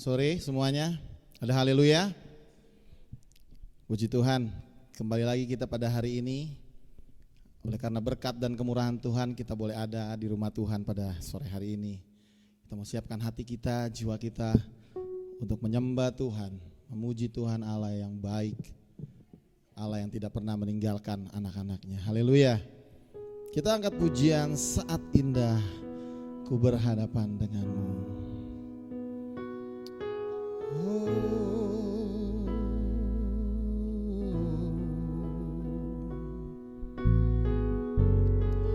sore semuanya. Ada haleluya. Puji Tuhan, kembali lagi kita pada hari ini. Oleh karena berkat dan kemurahan Tuhan, kita boleh ada di rumah Tuhan pada sore hari ini. Kita mau siapkan hati kita, jiwa kita untuk menyembah Tuhan, memuji Tuhan Allah yang baik, Allah yang tidak pernah meninggalkan anak-anaknya. Haleluya. Kita angkat pujian Saat Indah Ku Berhadapan Denganmu.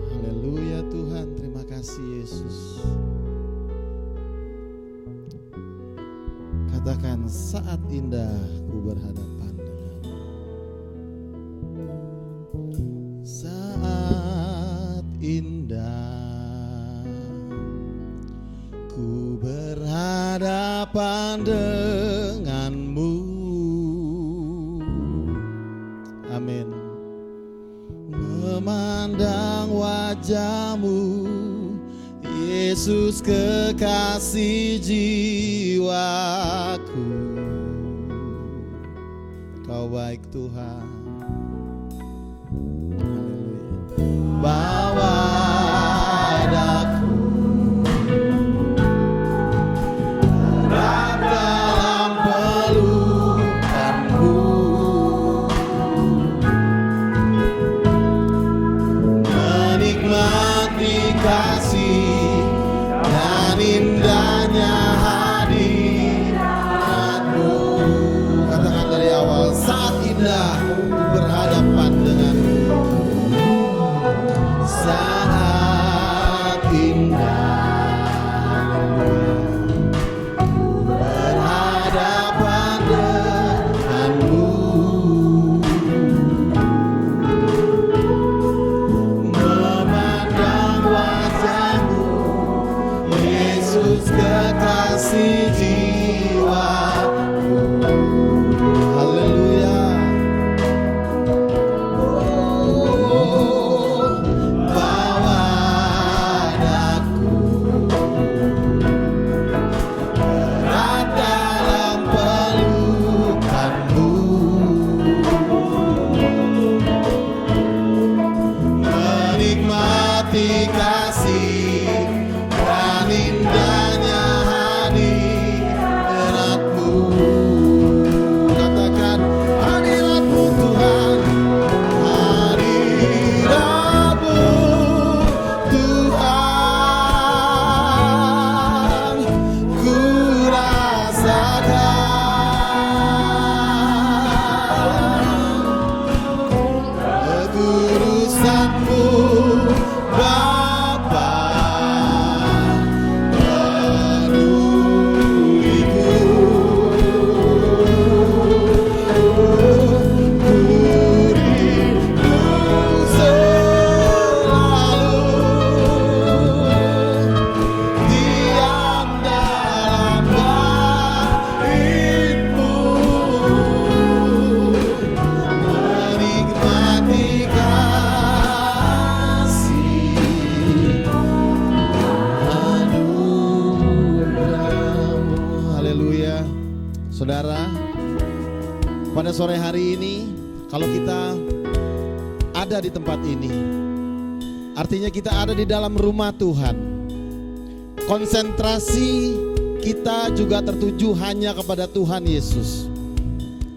Haleluya Tuhan, terima kasih Yesus. Katakan, saat indah ku berhadapan denganmu. Saat indah ku berhadapan denganmu. Amin. Memandang wajahmu, Yesus kekasih jiwaku. Kau baik Tuhan. Haleluya. Bawa daku erat dalam pelukanmu, menikmati kasih dan indahnya hadiratmu. Katakan dari awal, saat indah ku berhadapan denganmu. Saat indah ku berhadapan denganmu, memandang wajahmu, Yesus kekasih jiwaku. Haleluya. Bawa daku erat dalam pelukanmu, menikmati kasih dan indahnya hadiratmu. Katakan, hadiratmu Tuhan, hadiratmu Tuhan, ku rasakan kekudusanmu Bapa, penuhiku, ku rindu selalu diam dalam baitmu, menikmati kasih anugerahmu. Haleluya. Saudara, pada sore hari ini, kalau kita ada di tempat ini, artinya kita ada di dalam rumah Tuhan. Konsentrasi kita juga tertuju hanya kepada Tuhan Yesus.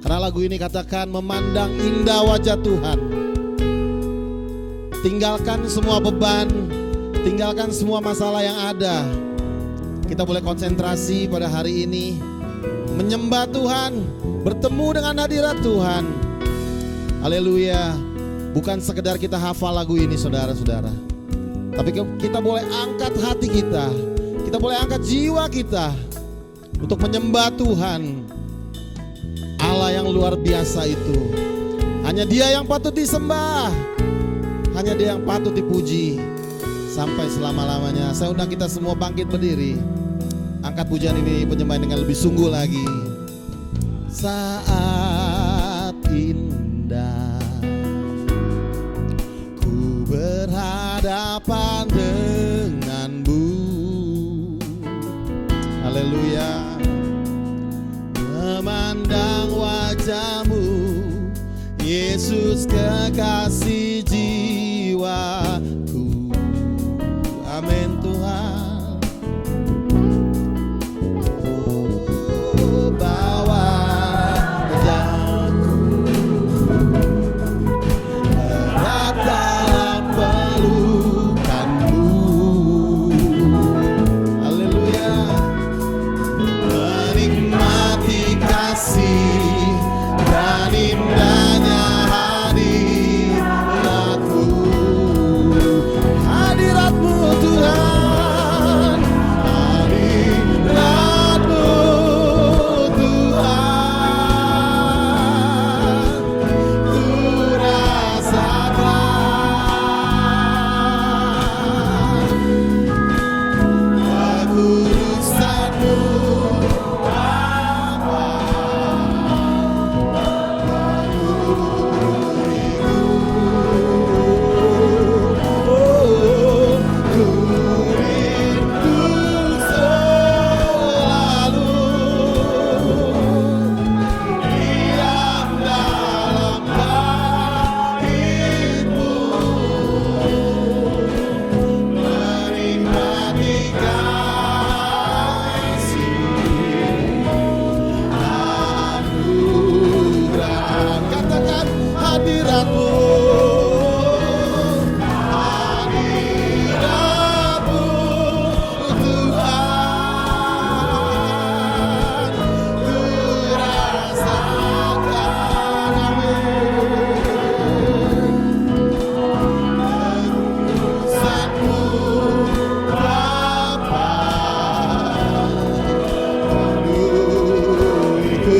Karena lagu ini katakan, memandang indah wajah Tuhan. Tinggalkan semua beban, tinggalkan semua masalah yang ada. Kita boleh konsentrasi pada hari ini, menyembah Tuhan, bertemu dengan hadirat Tuhan. Haleluya. Bukan sekedar kita hafal lagu ini saudara-saudara, tapi kita boleh angkat hati kita, kita boleh angkat jiwa kita untuk menyembah Tuhan. Allah yang luar biasa itu, hanya Dia yang patut disembah, hanya Dia yang patut dipuji sampai selama-lamanya. Saya undang kita semua bangkit berdiri, angkat pujian ini, penyembahan dengan lebih sungguh lagi. Saat indah ku berhadapan denganmu. Haleluya. memandang wajah-Mu, Yesus kekasih jiwaku. Amin Tuhan. Bawa wajah-Ku erat dalam pelukan-Mu. Haleluya. Menikmati kasih dan indahnya hadirat-Mu. Hadirat-Mu Tuhan, hadirat-Mu Tuhan, ku rasakan kekudusan-Mu. Katakan hadirat-Mu, hadirat-Mu Tuhan, ku rasakan. Kekudusan-Mu Bapa, penuhiku.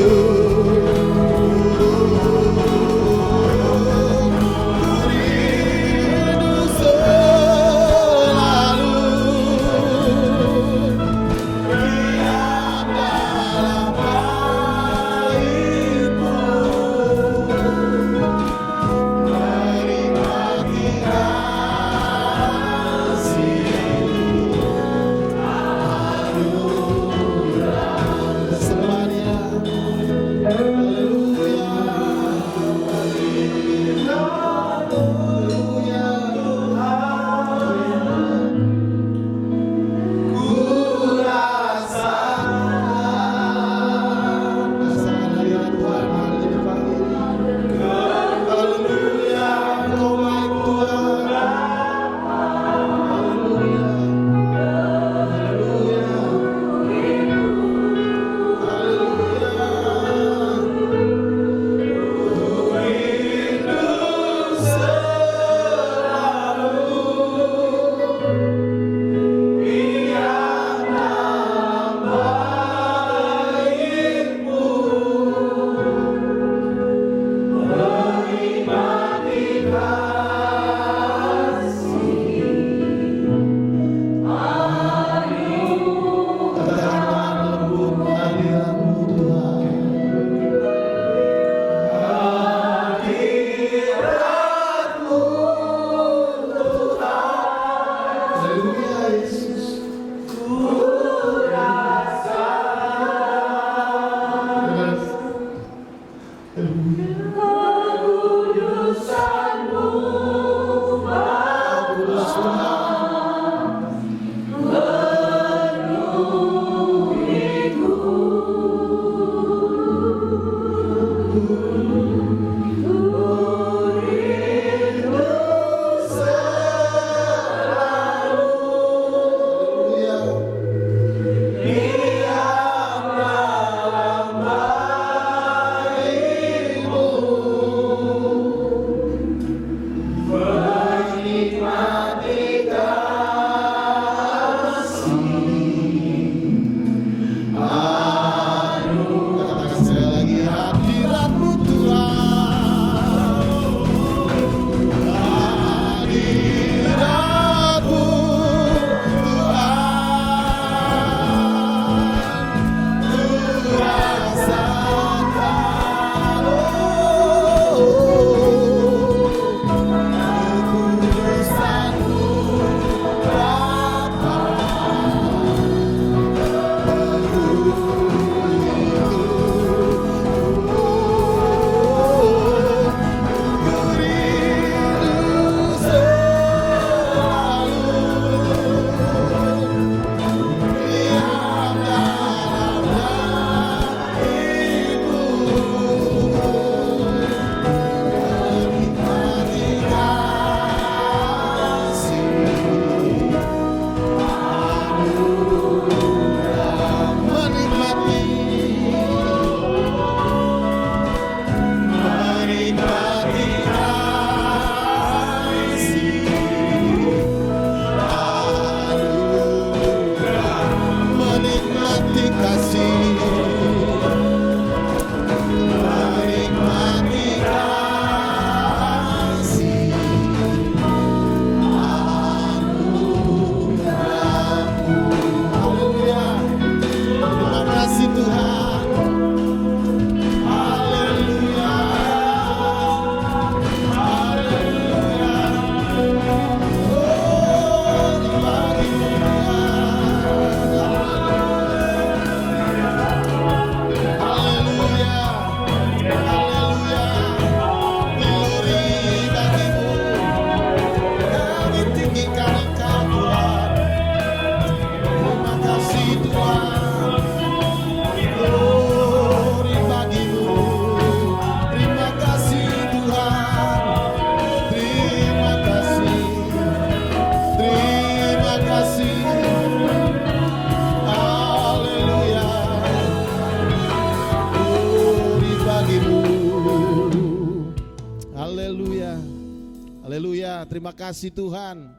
Terima kasih Tuhan.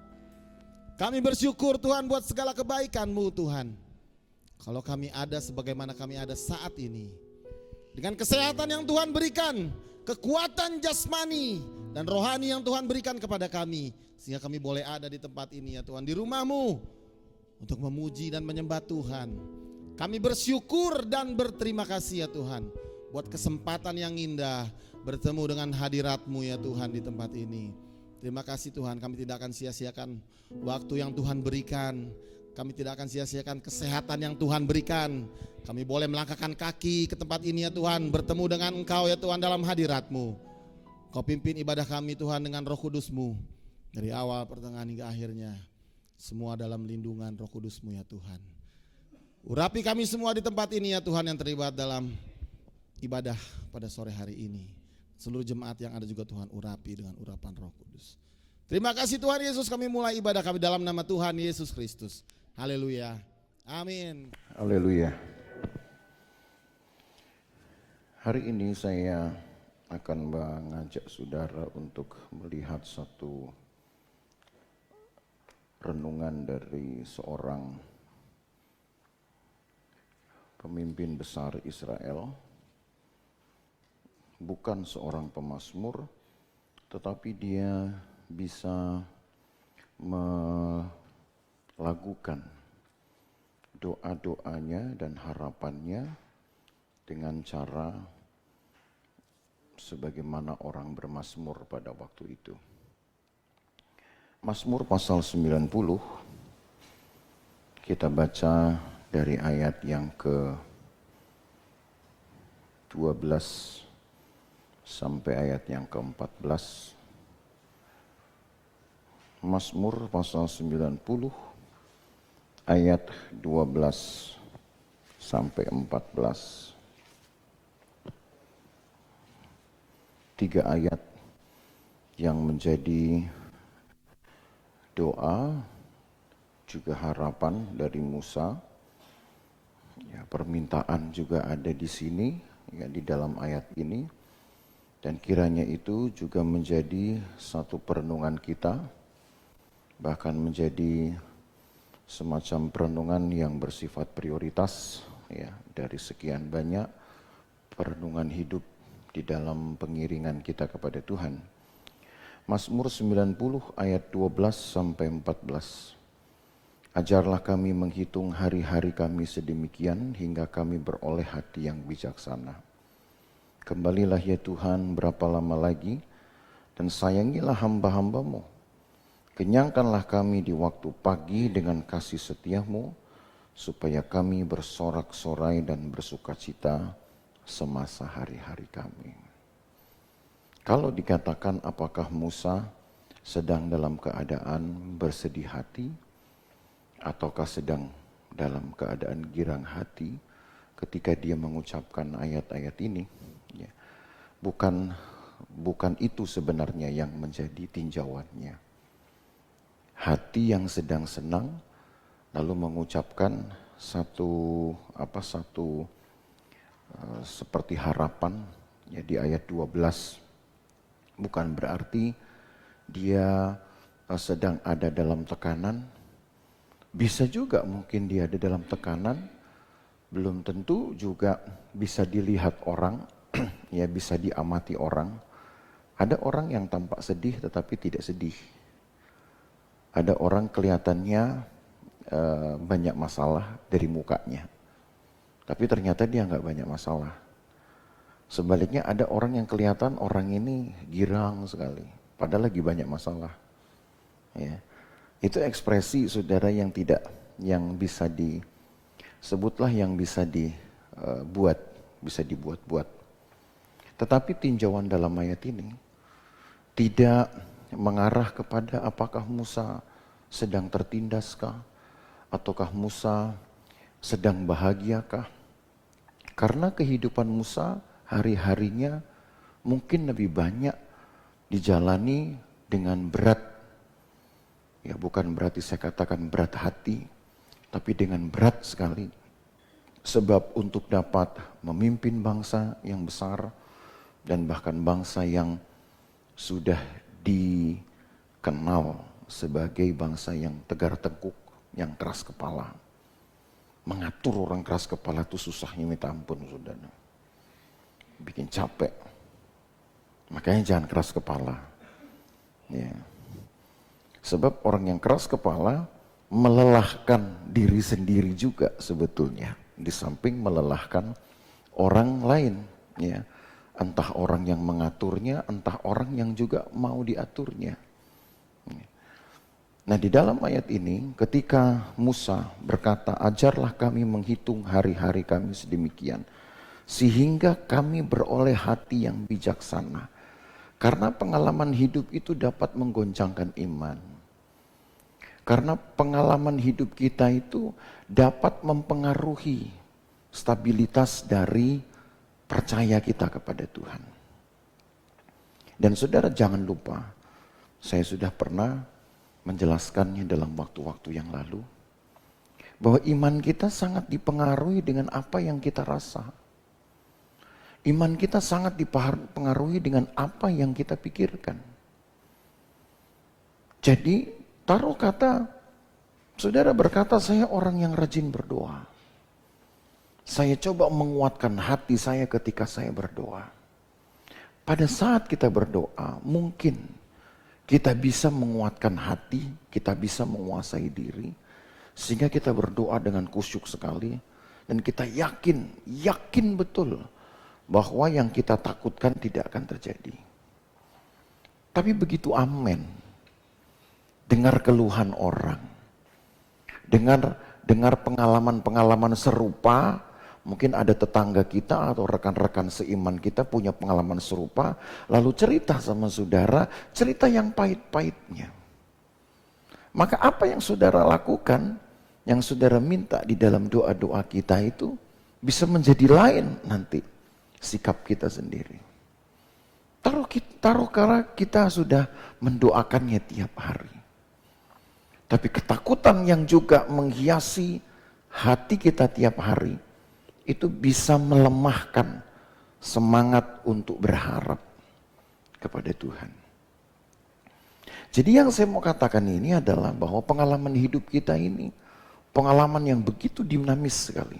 Kami bersyukur Tuhan buat segala kebaikan-Mu Tuhan. Kalau kami ada sebagaimana kami ada saat ini, dengan kesehatan yang Tuhan berikan, kekuatan jasmani dan rohani yang Tuhan berikan kepada kami, sehingga kami boleh ada di tempat ini ya Tuhan, di rumah-Mu, untuk memuji dan menyembah Tuhan. Kami bersyukur dan berterima kasih ya Tuhan, buat kesempatan yang indah bertemu dengan hadirat-Mu ya Tuhan di tempat ini. Terima kasih Tuhan, kami tidak akan sia-siakan waktu yang Tuhan berikan. Kami tidak akan sia-siakan kesehatan yang Tuhan berikan. Kami boleh melangkahkan kaki ke tempat ini ya Tuhan, bertemu dengan Engkau ya Tuhan dalam hadirat-Mu. Kau pimpin ibadah kami Tuhan dengan Roh Kudus-Mu, dari awal, pertengahan hingga akhirnya. Semua dalam lindungan Roh Kudus-Mu ya Tuhan. Urapi kami semua di tempat ini ya Tuhan yang terlibat dalam ibadah pada sore hari ini. Seluruh jemaat yang ada juga Tuhan urapi dengan urapan Roh Kudus. Terima kasih Tuhan Yesus, kami mulai ibadah kami dalam nama Tuhan Yesus Kristus. Haleluya. Amin. Haleluya. Hari ini saya akan mengajak saudara untuk melihat satu renungan dari seorang pemimpin besar Israel. Bukan seorang pemazmur, tetapi dia bisa melakukan doa-doanya dan harapannya dengan cara sebagaimana orang bermazmur pada waktu itu. Mazmur pasal 90, kita baca dari ayat yang ke-12 sampai ayat yang ke-14. Mazmur pasal 90 ayat 12 sampai 14. 3 ayat yang menjadi doa juga harapan dari Musa. Ya, permintaan juga ada di sini ya, di dalam ayat ini. Dan kiranya itu juga menjadi satu perenungan kita, bahkan menjadi semacam perenungan yang bersifat prioritas ya, dari sekian banyak perenungan hidup di dalam pengiringan kita kepada Tuhan. Mazmur 90 ayat 12 sampai 14. Ajarlah kami menghitung hari-hari kami sedemikian hingga kami beroleh hati yang bijaksana. Kembalilah ya Tuhan, berapa lama lagi, dan sayangilah hamba-hamba-Mu. Kenyangkanlah kami di waktu pagi dengan kasih setia-Mu, supaya kami bersorak-sorai dan bersukacita semasa hari-hari kami. Kalau dikatakan apakah Musa sedang dalam keadaan bersedih hati, ataukah sedang dalam keadaan girang hati ketika dia mengucapkan ayat-ayat ini, ya, bukan itu sebenarnya yang menjadi tinjauannya. Hati yang sedang senang lalu mengucapkan satu seperti harapan ya di ayat 12, bukan berarti dia sedang ada dalam tekanan. Bisa juga mungkin dia ada dalam tekanan, belum tentu juga bisa dilihat orang, ya bisa diamati orang. Ada orang yang tampak sedih tetapi tidak sedih. Ada orang kelihatannya banyak masalah dari mukanya, tapi ternyata dia nggak banyak masalah. Sebaliknya ada orang yang kelihatan orang ini girang sekali, padahal lagi banyak masalah. Ya. Itu ekspresi saudara yang bisa disebutlah yang bisa dibuat-buat. Tetapi tinjauan dalam ayat ini tidak mengarah kepada apakah Musa sedang tertindaskah, ataukah Musa sedang bahagiakah. Karena kehidupan Musa hari-harinya mungkin lebih banyak dijalani dengan berat. Ya, bukan berarti saya katakan berat hati, tapi dengan berat sekali. Sebab untuk dapat memimpin bangsa yang besar dan bahkan bangsa yang sudah dikenal sebagai bangsa yang tegar tengkuk, yang keras kepala. Mengatur orang keras kepala itu susahnya minta ampun, saudara. Bikin capek. Makanya jangan keras kepala. Ya. Sebab orang yang keras kepala melelahkan diri sendiri juga sebetulnya. Di samping melelahkan orang lain. Ya. Entah orang yang mengaturnya, entah orang yang juga mau diaturnya. Nah, di dalam ayat ini ketika Musa berkata, ajarlah kami menghitung hari-hari kami sedemikian, sehingga kami beroleh hati yang bijaksana. Karena pengalaman hidup itu dapat menggoncangkan iman. Karena pengalaman hidup kita itu dapat mempengaruhi stabilitas dari percaya kita kepada Tuhan. Dan saudara jangan lupa, saya sudah pernah menjelaskannya dalam waktu-waktu yang lalu, bahwa iman kita sangat dipengaruhi dengan apa yang kita rasa. Iman kita sangat dipengaruhi dengan apa yang kita pikirkan. Jadi, taruh kata, saudara berkata, saya orang yang rajin berdoa. Saya coba menguatkan hati saya ketika saya berdoa. Pada saat kita berdoa, mungkin kita bisa menguatkan hati, kita bisa menguasai diri, sehingga kita berdoa dengan khusyuk sekali, dan kita yakin betul bahwa yang kita takutkan tidak akan terjadi. Tapi begitu amen, dengar keluhan orang, dengar pengalaman-pengalaman serupa, mungkin ada tetangga kita atau rekan-rekan seiman kita punya pengalaman serupa, lalu cerita sama saudara, cerita yang pahit-pahitnya. Maka apa yang saudara lakukan, yang saudara minta di dalam doa-doa kita itu, bisa menjadi lain nanti sikap kita sendiri. Taruh karena kita sudah mendoakannya tiap hari. Tapi ketakutan yang juga menghiasi hati kita tiap hari, itu bisa melemahkan semangat untuk berharap kepada Tuhan. Jadi yang saya mau katakan ini adalah bahwa pengalaman hidup kita ini pengalaman yang begitu dinamis sekali.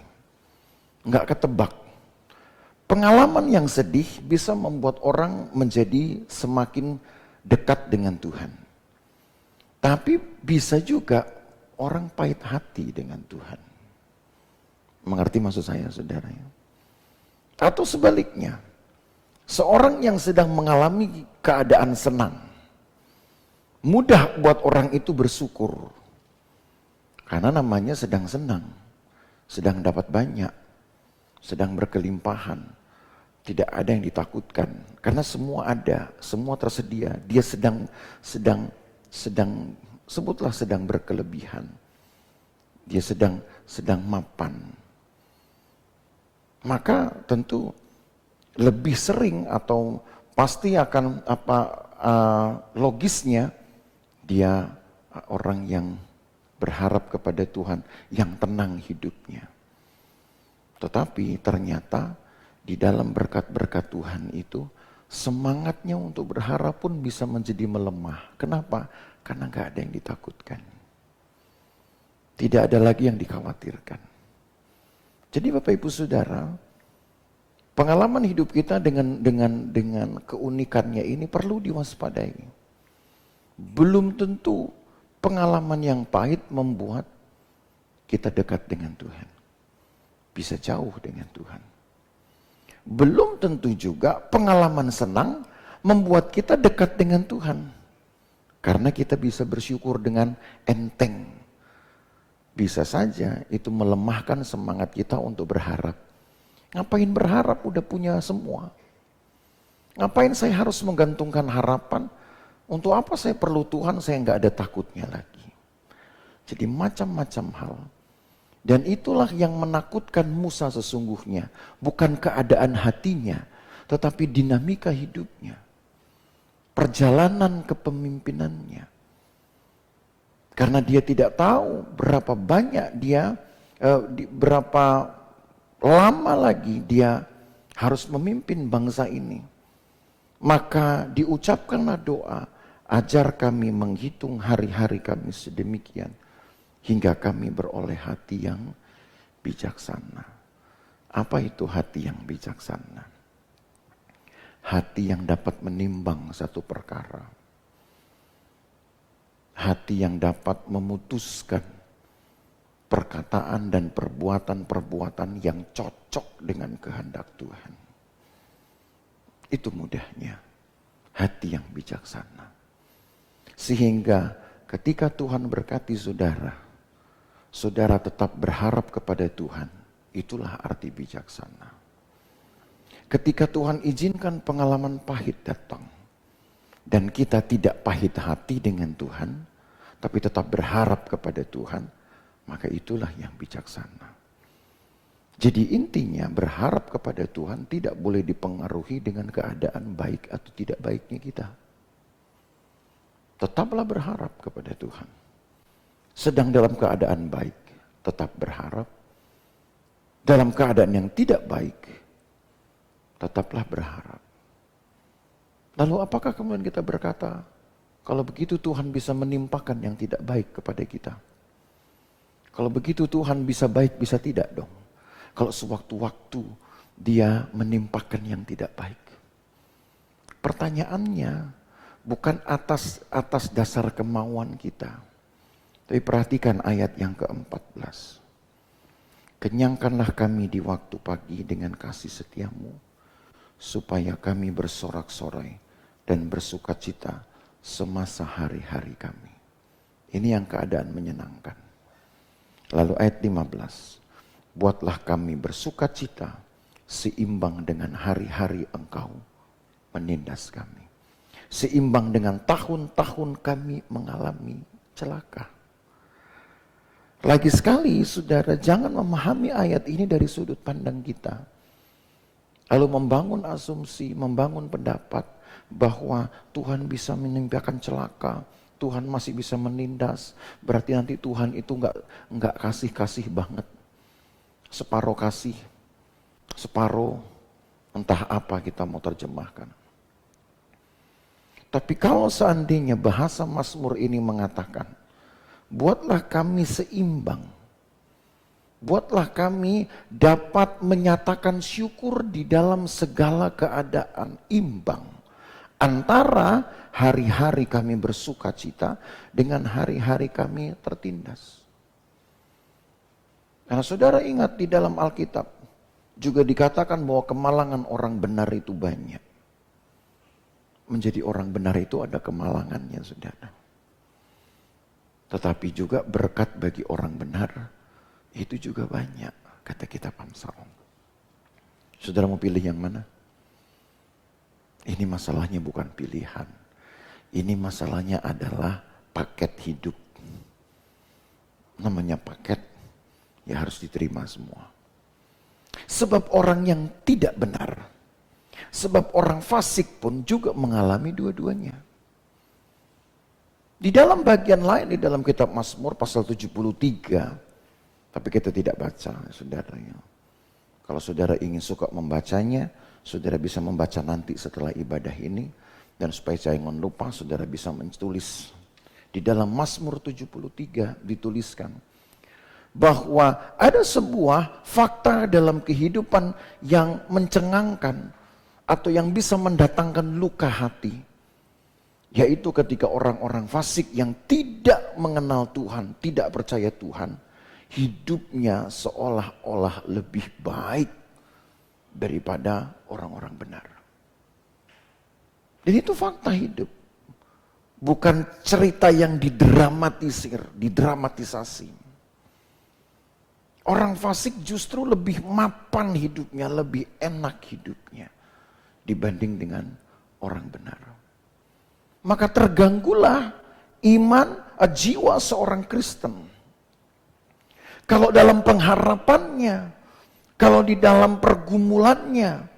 Enggak ketebak. Pengalaman yang sedih bisa membuat orang menjadi semakin dekat dengan Tuhan. Tapi bisa juga orang pahit hati dengan Tuhan. Mengerti maksud saya, saudara? Atau sebaliknya, seorang yang sedang mengalami keadaan senang, mudah buat orang itu bersyukur. Karena namanya sedang senang, sedang dapat banyak, sedang berkelimpahan. Tidak ada yang ditakutkan, karena semua ada, semua tersedia. Dia sedang sebutlah sedang berkelebihan. Dia sedang mapan. Maka tentu lebih sering atau pasti akan logisnya dia orang yang berharap kepada Tuhan, yang tenang hidupnya. Tetapi ternyata di dalam berkat-berkat Tuhan itu semangatnya untuk berharap pun bisa menjadi melemah. Kenapa? Karena gak ada yang ditakutkan. Tidak ada lagi yang dikhawatirkan. Jadi Bapak Ibu Saudara, pengalaman hidup kita dengan keunikannya ini perlu diwaspadai. Belum tentu pengalaman yang pahit membuat kita dekat dengan Tuhan. Bisa jauh dengan Tuhan. Belum tentu juga pengalaman senang membuat kita dekat dengan Tuhan. Karena kita bisa bersyukur dengan enteng. Bisa saja itu melemahkan semangat kita untuk berharap. Ngapain berharap, udah punya semua. Ngapain saya harus menggantungkan harapan? Untuk apa saya perlu Tuhan, saya nggak ada takutnya lagi. Jadi macam-macam hal. Dan itulah yang menakutkan Musa sesungguhnya. Bukan keadaan hatinya, tetapi dinamika hidupnya. Perjalanan kepemimpinannya. Karena dia tidak tahu berapa banyak berapa lama lagi dia harus memimpin bangsa ini. Maka diucapkanlah doa, Ajar kami menghitung hari-hari kami sedemikian, hingga kami beroleh hati yang bijaksana. Apa itu hati yang bijaksana? Hati yang dapat menimbang satu perkara. Hati yang dapat memutuskan perkataan dan perbuatan-perbuatan yang cocok dengan kehendak Tuhan. Itu mudahnya hati yang bijaksana. Sehingga ketika Tuhan berkati saudara, saudara tetap berharap kepada Tuhan. Itulah arti bijaksana. Ketika Tuhan izinkan pengalaman pahit datang, dan kita tidak pahit hati dengan Tuhan, tapi tetap berharap kepada Tuhan, maka itulah yang bijaksana. Jadi intinya berharap kepada Tuhan tidak boleh dipengaruhi dengan keadaan baik atau tidak baiknya kita. Tetaplah berharap kepada Tuhan. Sedang dalam keadaan baik, tetap berharap. Dalam keadaan yang tidak baik, tetaplah berharap. Lalu apakah kemudian kita berkata, kalau begitu Tuhan bisa menimpakan yang tidak baik kepada kita? Kalau begitu Tuhan bisa baik, bisa tidak dong? Kalau sewaktu-waktu Dia menimpakan yang tidak baik. Pertanyaannya bukan atas dasar kemauan kita. Tapi perhatikan ayat yang ke-14. Kenyangkanlah kami di waktu pagi dengan kasih setiamu, supaya kami bersorak-sorai dan bersukacita semasa hari-hari kami. Ini yang keadaan menyenangkan. Lalu ayat 15. Buatlah kami bersukacita seimbang dengan hari-hari Engkau menindas kami. Seimbang dengan tahun-tahun kami mengalami celaka. Lagi sekali saudara, jangan memahami ayat ini dari sudut pandang kita. Lalu membangun asumsi, membangun pendapat bahwa Tuhan bisa menimpakan celaka, Tuhan masih bisa menindas, berarti nanti Tuhan itu enggak kasih banget. Separuh kasih, separuh entah apa kita mau terjemahkan. Tapi kalau seandainya bahasa Mazmur ini mengatakan, buatlah kami seimbang, buatlah kami dapat menyatakan syukur di dalam segala keadaan, imbang antara hari-hari kami bersukacita dengan hari-hari kami tertindas. Karena saudara ingat di dalam Alkitab juga dikatakan bahwa kemalangan orang benar itu banyak. Menjadi orang benar itu ada kemalangannya saudara. Tetapi juga berkat bagi orang benar itu juga banyak, kata kitab Amsal. Saudara mau pilih yang mana? Ini masalahnya bukan pilihan. Ini masalahnya adalah paket hidup. Namanya paket, ya harus diterima semua. Sebab orang yang tidak benar, sebab orang fasik pun juga mengalami dua-duanya. Di dalam bagian lain, di dalam kitab Mazmur pasal 73, tapi kita tidak baca, saudara. Kalau saudara ingin suka membacanya, saudara bisa membaca nanti setelah ibadah ini. Dan supaya jangan lupa, saudara bisa menulis. Di dalam Mazmur 73 dituliskan bahwa ada sebuah fakta dalam kehidupan yang mencengangkan atau yang bisa mendatangkan luka hati. Yaitu ketika orang-orang fasik yang tidak mengenal Tuhan, tidak percaya Tuhan, hidupnya seolah-olah lebih baik daripada orang-orang benar. Dan itu fakta hidup. Bukan cerita yang didramatisasi. Orang fasik justru lebih mapan hidupnya, lebih enak hidupnya dibanding dengan orang benar. Maka terganggulah iman, jiwa seorang Kristen. Kalau dalam pengharapannya, kalau di dalam pergumulannya,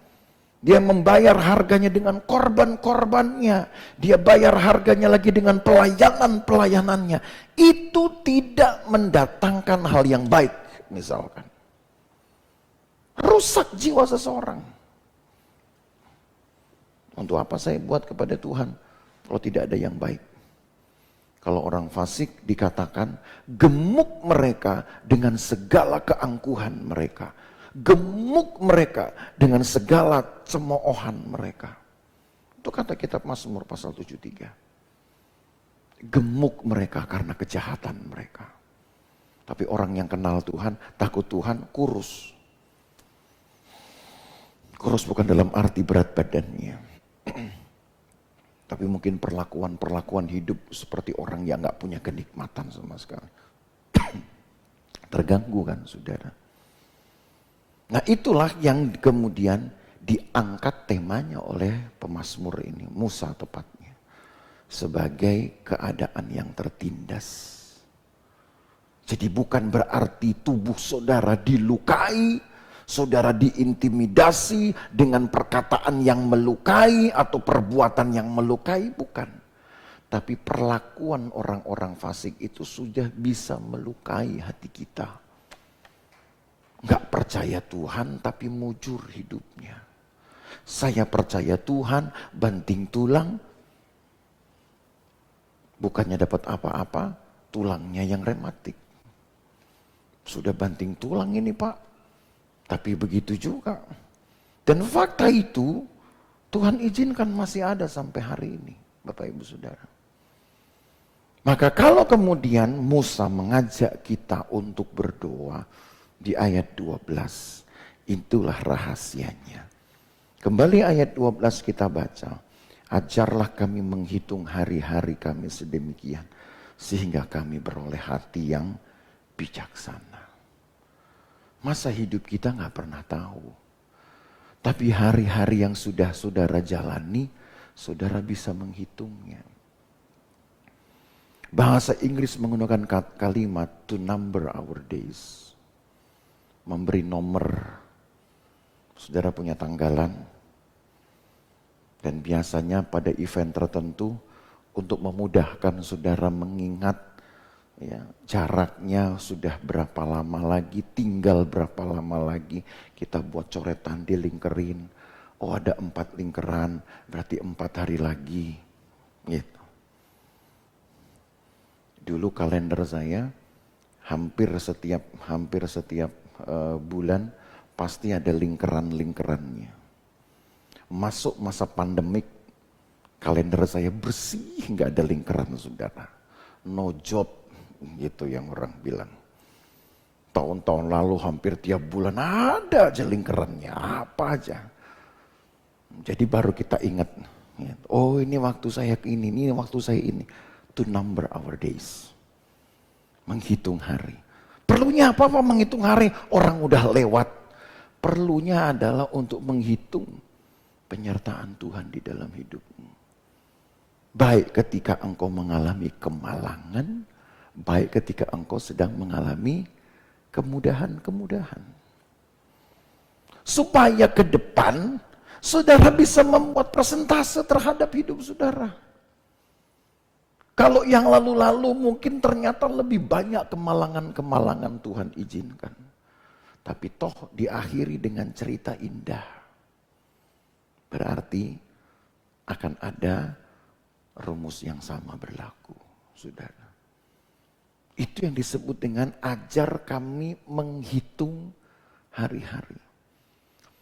dia membayar harganya dengan korban-korbannya, dia bayar harganya lagi dengan pelayanannya, itu tidak mendatangkan hal yang baik, misalkan. Rusak jiwa seseorang. Untuk apa saya buat kepada Tuhan? kalau tidak ada yang baik. Kalau orang fasik dikatakan gemuk mereka dengan segala keangkuhan mereka. Gemuk mereka dengan segala cemoohan mereka. Itu kata kitab Mazmur pasal 73. Gemuk mereka karena kejahatan mereka. Tapi orang yang kenal Tuhan, takut Tuhan, kurus. Kurus bukan dalam arti berat badannya. Tapi mungkin perlakuan hidup seperti orang yang gak punya kenikmatan sama sekali. Terganggu kan saudara. Nah itulah yang kemudian diangkat temanya oleh pemazmur ini. Musa tepatnya. Sebagai keadaan yang tertindas. Jadi bukan berarti tubuh saudara dilukai. Saudara diintimidasi dengan perkataan yang melukai atau perbuatan yang melukai, bukan. Tapi perlakuan orang-orang fasik itu sudah bisa melukai hati kita. Gak percaya Tuhan tapi mujur hidupnya. Saya percaya Tuhan, banting tulang. Bukannya dapat apa-apa, tulangnya yang rematik. Sudah banting tulang ini Pak. Tapi begitu juga. Dan fakta itu Tuhan izinkan masih ada sampai hari ini. Bapak Ibu Saudara. Maka kalau kemudian Musa mengajak kita untuk berdoa di ayat 12. Itulah rahasianya. Kembali ayat 12 kita baca. Ajarlah kami menghitung hari-hari kami sedemikian. Sehingga kami beroleh hati yang bijaksana. Masa hidup kita gak pernah tahu. Tapi hari-hari yang sudah saudara jalani, saudara bisa menghitungnya. Bahasa Inggris menggunakan kalimat to number our days. Memberi nomor. Saudara punya tanggalan. Dan biasanya pada event tertentu, untuk memudahkan saudara mengingat, ya, jaraknya sudah berapa lama lagi, tinggal berapa lama lagi, kita buat coretan dilingkerin. Oh ada 4 lingkeran, berarti 4 hari lagi. Gitu. Dulu kalender saya hampir setiap bulan pasti ada lingkeran-lingkerannya. Masuk masa pandemik, kalender saya bersih, nggak ada lingkeran saudara. No job. Gitu yang orang bilang. Tahun-tahun lalu hampir tiap bulan ada aja lingkarannya, apa aja. Jadi baru kita ingat, oh ini waktu saya ini waktu saya ini. To number our days. Menghitung hari. Perlunya apa menghitung hari? Orang udah lewat. Perlunya adalah untuk menghitung penyertaan Tuhan di dalam hidupmu. Baik ketika engkau mengalami kemalangan, baik ketika engkau sedang mengalami kemudahan-kemudahan. Supaya ke depan, saudara bisa membuat persentase terhadap hidup saudara. Kalau yang lalu-lalu mungkin ternyata lebih banyak kemalangan-kemalangan Tuhan izinkan. Tapi toh diakhiri dengan cerita indah. Berarti akan ada rumus yang sama berlaku, saudara. Itu yang disebut dengan ajar kami menghitung hari-hari.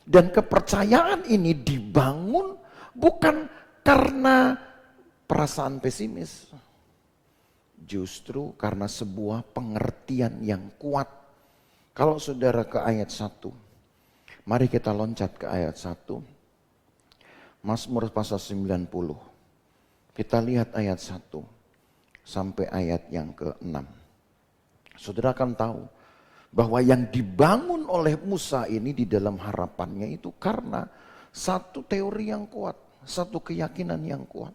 Dan kepercayaan ini dibangun bukan karena perasaan pesimis. Justru karena sebuah pengertian yang kuat. Kalau saudara ke ayat 1. Mari kita loncat ke ayat 1. Mazmur pasal 90. Kita lihat ayat 1 sampai ayat yang ke-6. Saudara akan tahu bahwa yang dibangun oleh Musa ini di dalam harapannya itu karena satu teori yang kuat, satu keyakinan yang kuat.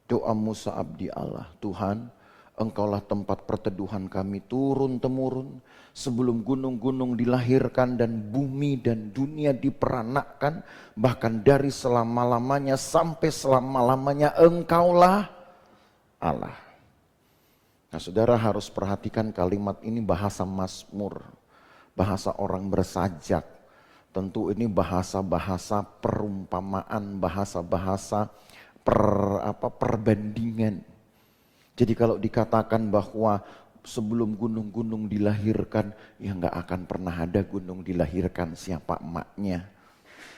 Doa Musa abdi Allah, Tuhan, Engkaulah tempat perteduhan kami turun-temurun sebelum gunung-gunung dilahirkan dan bumi dan dunia diperanakkan, bahkan dari selama-lamanya sampai selama-lamanya Engkaulah Allah. Nah, saudara harus perhatikan kalimat ini bahasa Mazmur, bahasa orang bersajak. Tentu ini bahasa-bahasa perumpamaan, bahasa-bahasa perbandingan. Jadi kalau dikatakan bahwa sebelum gunung-gunung dilahirkan, ya nggak akan pernah ada gunung dilahirkan, siapa emaknya,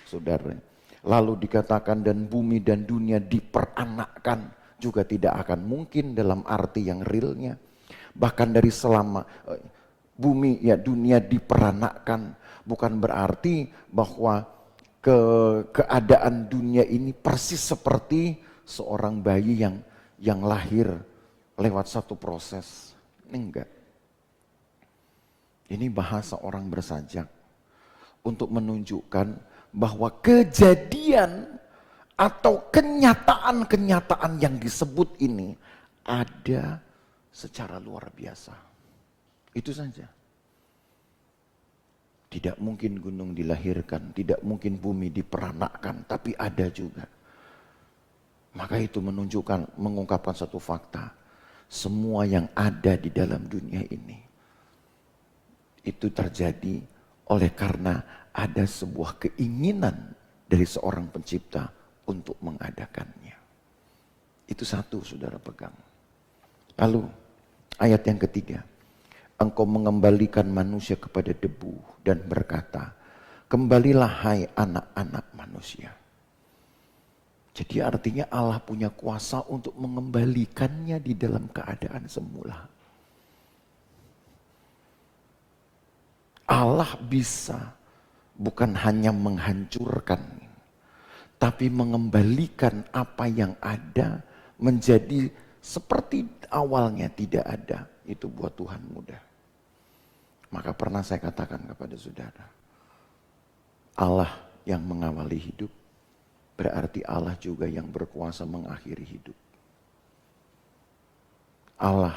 saudara. Lalu dikatakan dan bumi dan dunia diperanakkan, juga tidak akan mungkin dalam arti yang realnya. Bahkan dari selama bumi ya dunia diperanakkan, bukan berarti bahwa keadaan dunia ini persis seperti seorang bayi yang lahir lewat satu proses. Enggak. Ini bahasa orang bersajak untuk menunjukkan bahwa kejadian atau kenyataan-kenyataan yang disebut ini ada secara luar biasa. Itu saja. Tidak mungkin gunung dilahirkan, tidak mungkin bumi diperanakkan, tapi ada juga. Maka itu menunjukkan, mengungkapkan satu fakta. Semua yang ada di dalam dunia ini, itu terjadi oleh karena ada sebuah keinginan dari seorang pencipta untuk mengadakannya. Itu satu, saudara pegang. Lalu, ayat yang ketiga. Engkau mengembalikan manusia kepada debu dan berkata, kembalilah hai anak-anak manusia. Jadi artinya Allah punya kuasa untuk mengembalikannya di dalam keadaan semula. Allah bisa bukan hanya menghancurkan, tapi mengembalikan apa yang ada menjadi seperti awalnya tidak ada. Itu buat Tuhan mudah. Maka pernah saya katakan kepada saudara, Allah yang mengawali hidup, berarti Allah juga yang berkuasa mengakhiri hidup. Allah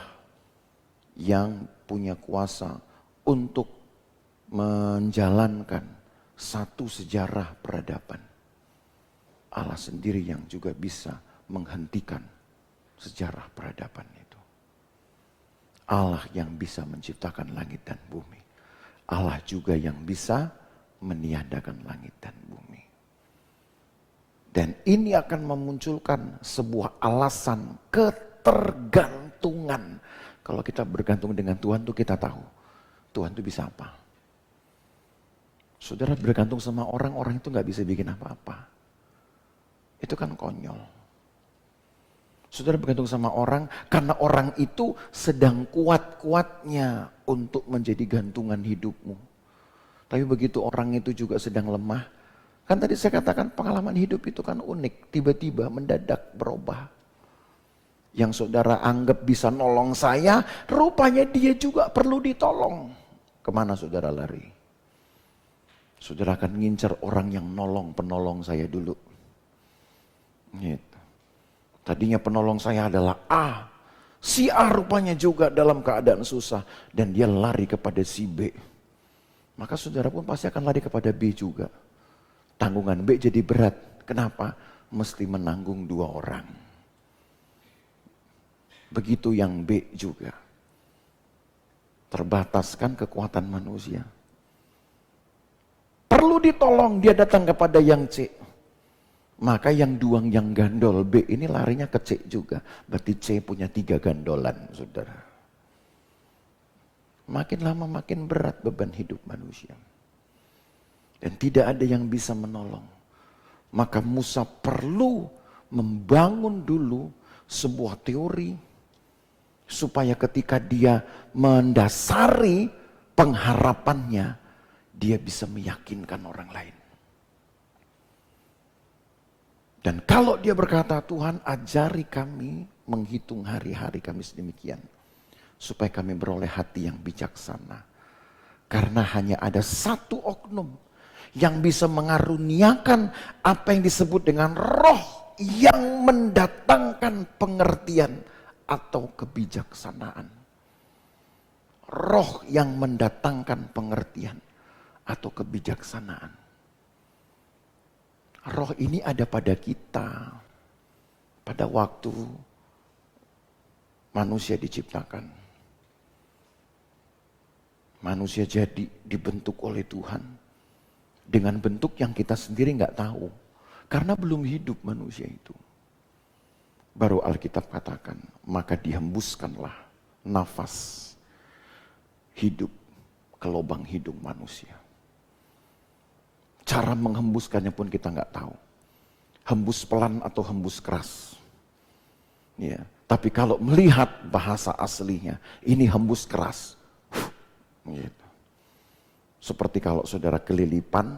yang punya kuasa untuk menjalankan satu sejarah peradaban. Allah sendiri yang juga bisa menghentikan sejarah peradaban itu. Allah yang bisa menciptakan langit dan bumi. Allah juga yang bisa meniadakan langit dan bumi. Dan ini akan memunculkan sebuah alasan ketergantungan. Kalau kita bergantung dengan Tuhan tuh kita tahu, Tuhan tuh bisa apa. Saudara bergantung sama orang itu gak bisa bikin apa-apa. Itu kan konyol. Saudara bergantung sama orang karena orang itu sedang kuat-kuatnya untuk menjadi gantungan hidupmu. Tapi begitu orang itu juga sedang lemah, kan tadi saya katakan pengalaman hidup itu kan unik, tiba-tiba mendadak berubah. Yang saudara anggap bisa nolong saya, rupanya dia juga perlu ditolong. Kemana saudara lari? Saudara akan ngincar orang yang penolong saya dulu. Gitu. Tadinya penolong saya adalah A. Si A rupanya juga dalam keadaan susah. Dan dia lari kepada si B. Maka saudara pun pasti akan lari kepada B juga. Tanggungan B jadi berat. Kenapa? Mesti menanggung dua orang. Begitu yang B juga. Terbataskan kekuatan manusia. Perlu ditolong, dia datang kepada yang C. Maka yang duang yang gandol B ini larinya ke C juga. Berarti C punya 3 gandolan, saudara. Makin lama makin berat beban hidup manusia. Dan tidak ada yang bisa menolong. Maka Musa perlu membangun dulu sebuah teori. Supaya ketika dia mendasari pengharapannya, dia bisa meyakinkan orang lain. Dan kalau dia berkata, Tuhan ajari kami menghitung hari-hari kami sedemikian. Supaya kami beroleh hati yang bijaksana. Karena hanya ada satu oknum yang bisa mengaruniakan apa yang disebut dengan roh yang mendatangkan pengertian atau kebijaksanaan. Roh yang mendatangkan pengertian atau kebijaksanaan. Roh ini ada pada kita pada waktu manusia diciptakan. Manusia jadi dibentuk oleh Tuhan dengan bentuk yang kita sendiri nggak tahu karena belum hidup manusia itu. baru Alkitab katakan, maka dihembuskanlah nafas hidup ke lubang hidung manusia. Cara menghembuskannya pun kita nggak tahu. Hembus pelan atau hembus keras. Ya, tapi kalau melihat bahasa aslinya, ini hembus keras. Gitu. Seperti kalau saudara kelilipan,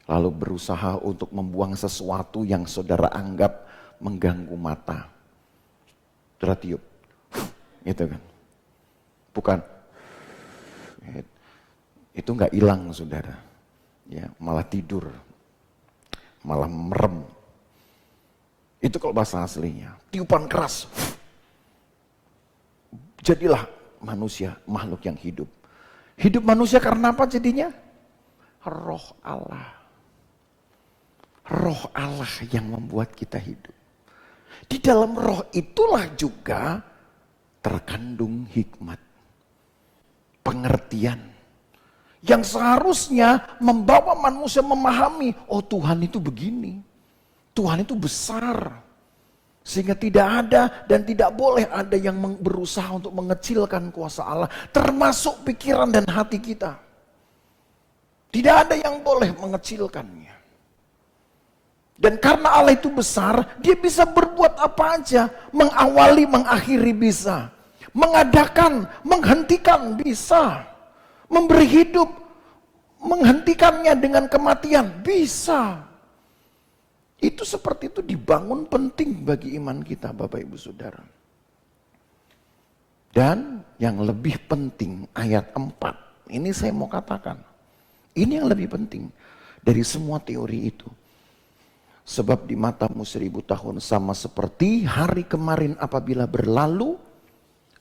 lalu berusaha untuk membuang sesuatu yang saudara anggap mengganggu mata. Saudara tiup. Gitu kan. Bukan. Itu nggak hilang saudara. Ya, malah tidur, malah merem. Itu kalau bahasa aslinya, tiupan keras. Jadilah manusia, makhluk yang hidup. Hidup manusia karena apa jadinya? Roh Allah. Roh Allah yang membuat kita hidup. Di dalam roh itulah juga terkandung hikmat, pengertian, yang seharusnya membawa manusia memahami, oh Tuhan itu begini, Tuhan itu besar. Sehingga tidak ada dan tidak boleh ada yang berusaha untuk mengecilkan kuasa Allah, termasuk pikiran dan hati kita. Tidak ada yang boleh mengecilkannya. Dan karena Allah itu besar, dia bisa berbuat apa aja, mengawali, mengakhiri bisa, mengadakan, menghentikan bisa. Memberi hidup, menghentikannya dengan kematian, bisa. Itu seperti itu dibangun penting bagi iman kita Bapak Ibu Saudara. Dan yang lebih penting ayat 4, ini saya mau katakan. Ini yang lebih penting dari semua teori itu. Sebab di matamu 1000 tahun sama seperti hari kemarin apabila berlalu,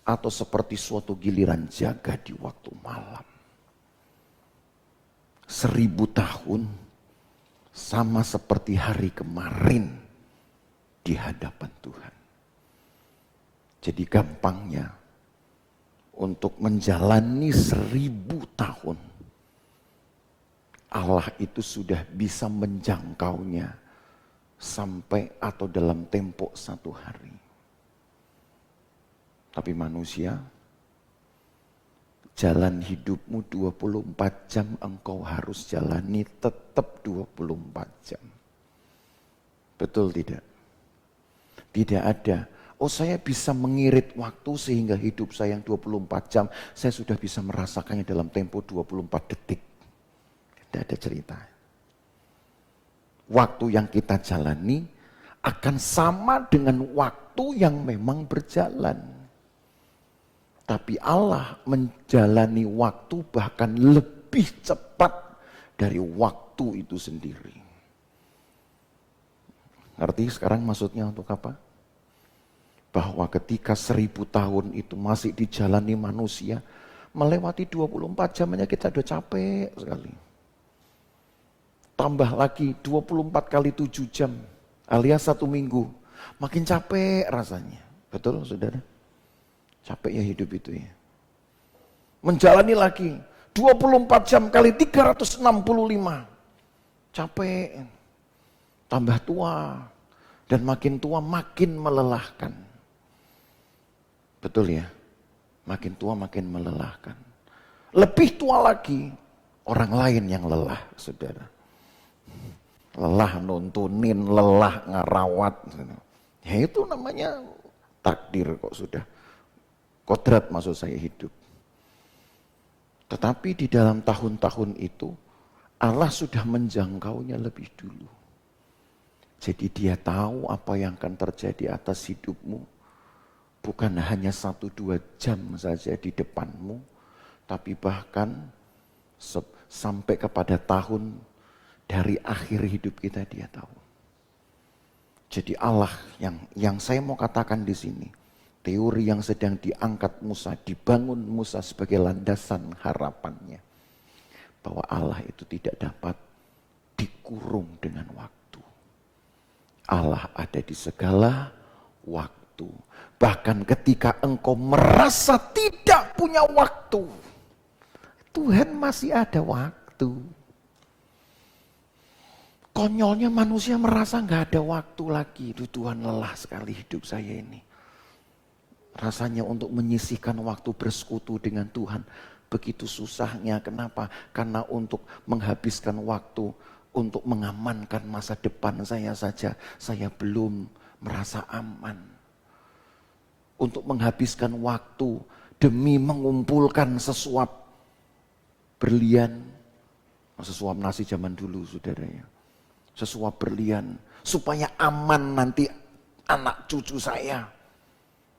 atau seperti suatu giliran jaga di waktu malam. 1000 tahun sama seperti hari kemarin di hadapan Tuhan. Jadi gampangnya untuk menjalani 1000 tahun, Allah itu sudah bisa menjangkaunya sampai atau dalam tempo 1 hari. Tapi manusia, jalan hidupmu 24 jam engkau harus jalani tetap 24 jam. Betul tidak? Tidak ada, oh saya bisa mengirit waktu sehingga hidup saya yang 24 jam, saya sudah bisa merasakannya dalam tempo 24 detik. Tidak ada cerita. Waktu yang kita jalani akan sama dengan waktu yang memang berjalan. Tapi Allah menjalani waktu bahkan lebih cepat dari waktu itu sendiri. Ngerti sekarang maksudnya untuk apa? Bahwa ketika 1000 tahun itu masih dijalani manusia, melewati 24 jam aja kita udah capek sekali. Tambah lagi 24 kali 7 jam alias 1 minggu, makin capek rasanya. Betul saudara? Capek ya hidup itu ya. Menjalani lagi 24 jam kali 365. Capek. Tambah tua. Dan makin tua makin melelahkan. Betul ya? Makin tua makin melelahkan. Lebih tua lagi orang lain yang lelah, saudara. Lelah nuntunin, lelah ngerawat. Ya itu namanya takdir kok sudah. Kodrat maksud saya hidup. Tetapi di dalam tahun-tahun itu Allah sudah menjangkaunya lebih dulu. Jadi dia tahu apa yang akan terjadi atas hidupmu. Bukan hanya 1-2 jam saja di depanmu. Tapi bahkan sampai kepada tahun dari akhir hidup kita dia tahu. Jadi Allah yang saya mau katakan di sini. Teori yang sedang diangkat Musa, dibangun Musa sebagai landasan harapannya. Bahwa Allah itu tidak dapat dikurung dengan waktu. Allah ada di segala waktu. Bahkan ketika engkau merasa tidak punya waktu, Tuhan masih ada waktu. Konyolnya manusia merasa nggak ada waktu lagi. Tuhan, lelah sekali hidup saya ini. Rasanya untuk menyisihkan waktu bersekutu dengan Tuhan begitu susahnya. Kenapa? Karena untuk menghabiskan waktu, untuk mengamankan masa depan saya saja, saya belum merasa aman. Untuk menghabiskan waktu demi mengumpulkan sesuap berlian, sesuap nasi zaman dulu saudara ya. Sesuap berlian, supaya aman nanti anak cucu saya.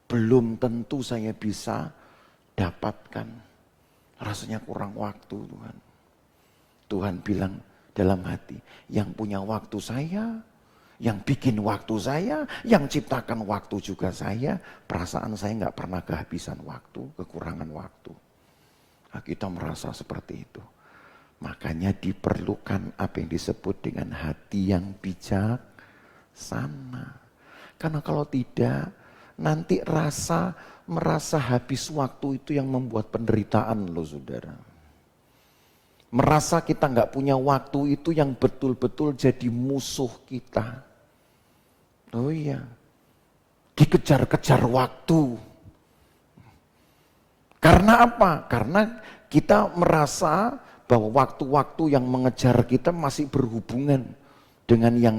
Belum tentu saya bisa dapatkan. Rasanya kurang waktu Tuhan. Tuhan bilang dalam hati, yang punya waktu saya, yang bikin waktu saya, yang ciptakan waktu juga saya. Perasaan saya gak pernah kehabisan waktu, kekurangan waktu. Nah, kita merasa seperti itu. Makanya diperlukan apa yang disebut dengan hati yang bijaksana. Karena kalau tidak, nanti merasa habis waktu itu yang membuat penderitaan loh saudara. Merasa kita nggak punya waktu itu yang betul-betul jadi musuh kita. Oh iya, dikejar-kejar waktu. Karena apa? Karena kita merasa bahwa waktu-waktu yang mengejar kita masih berhubungan dengan yang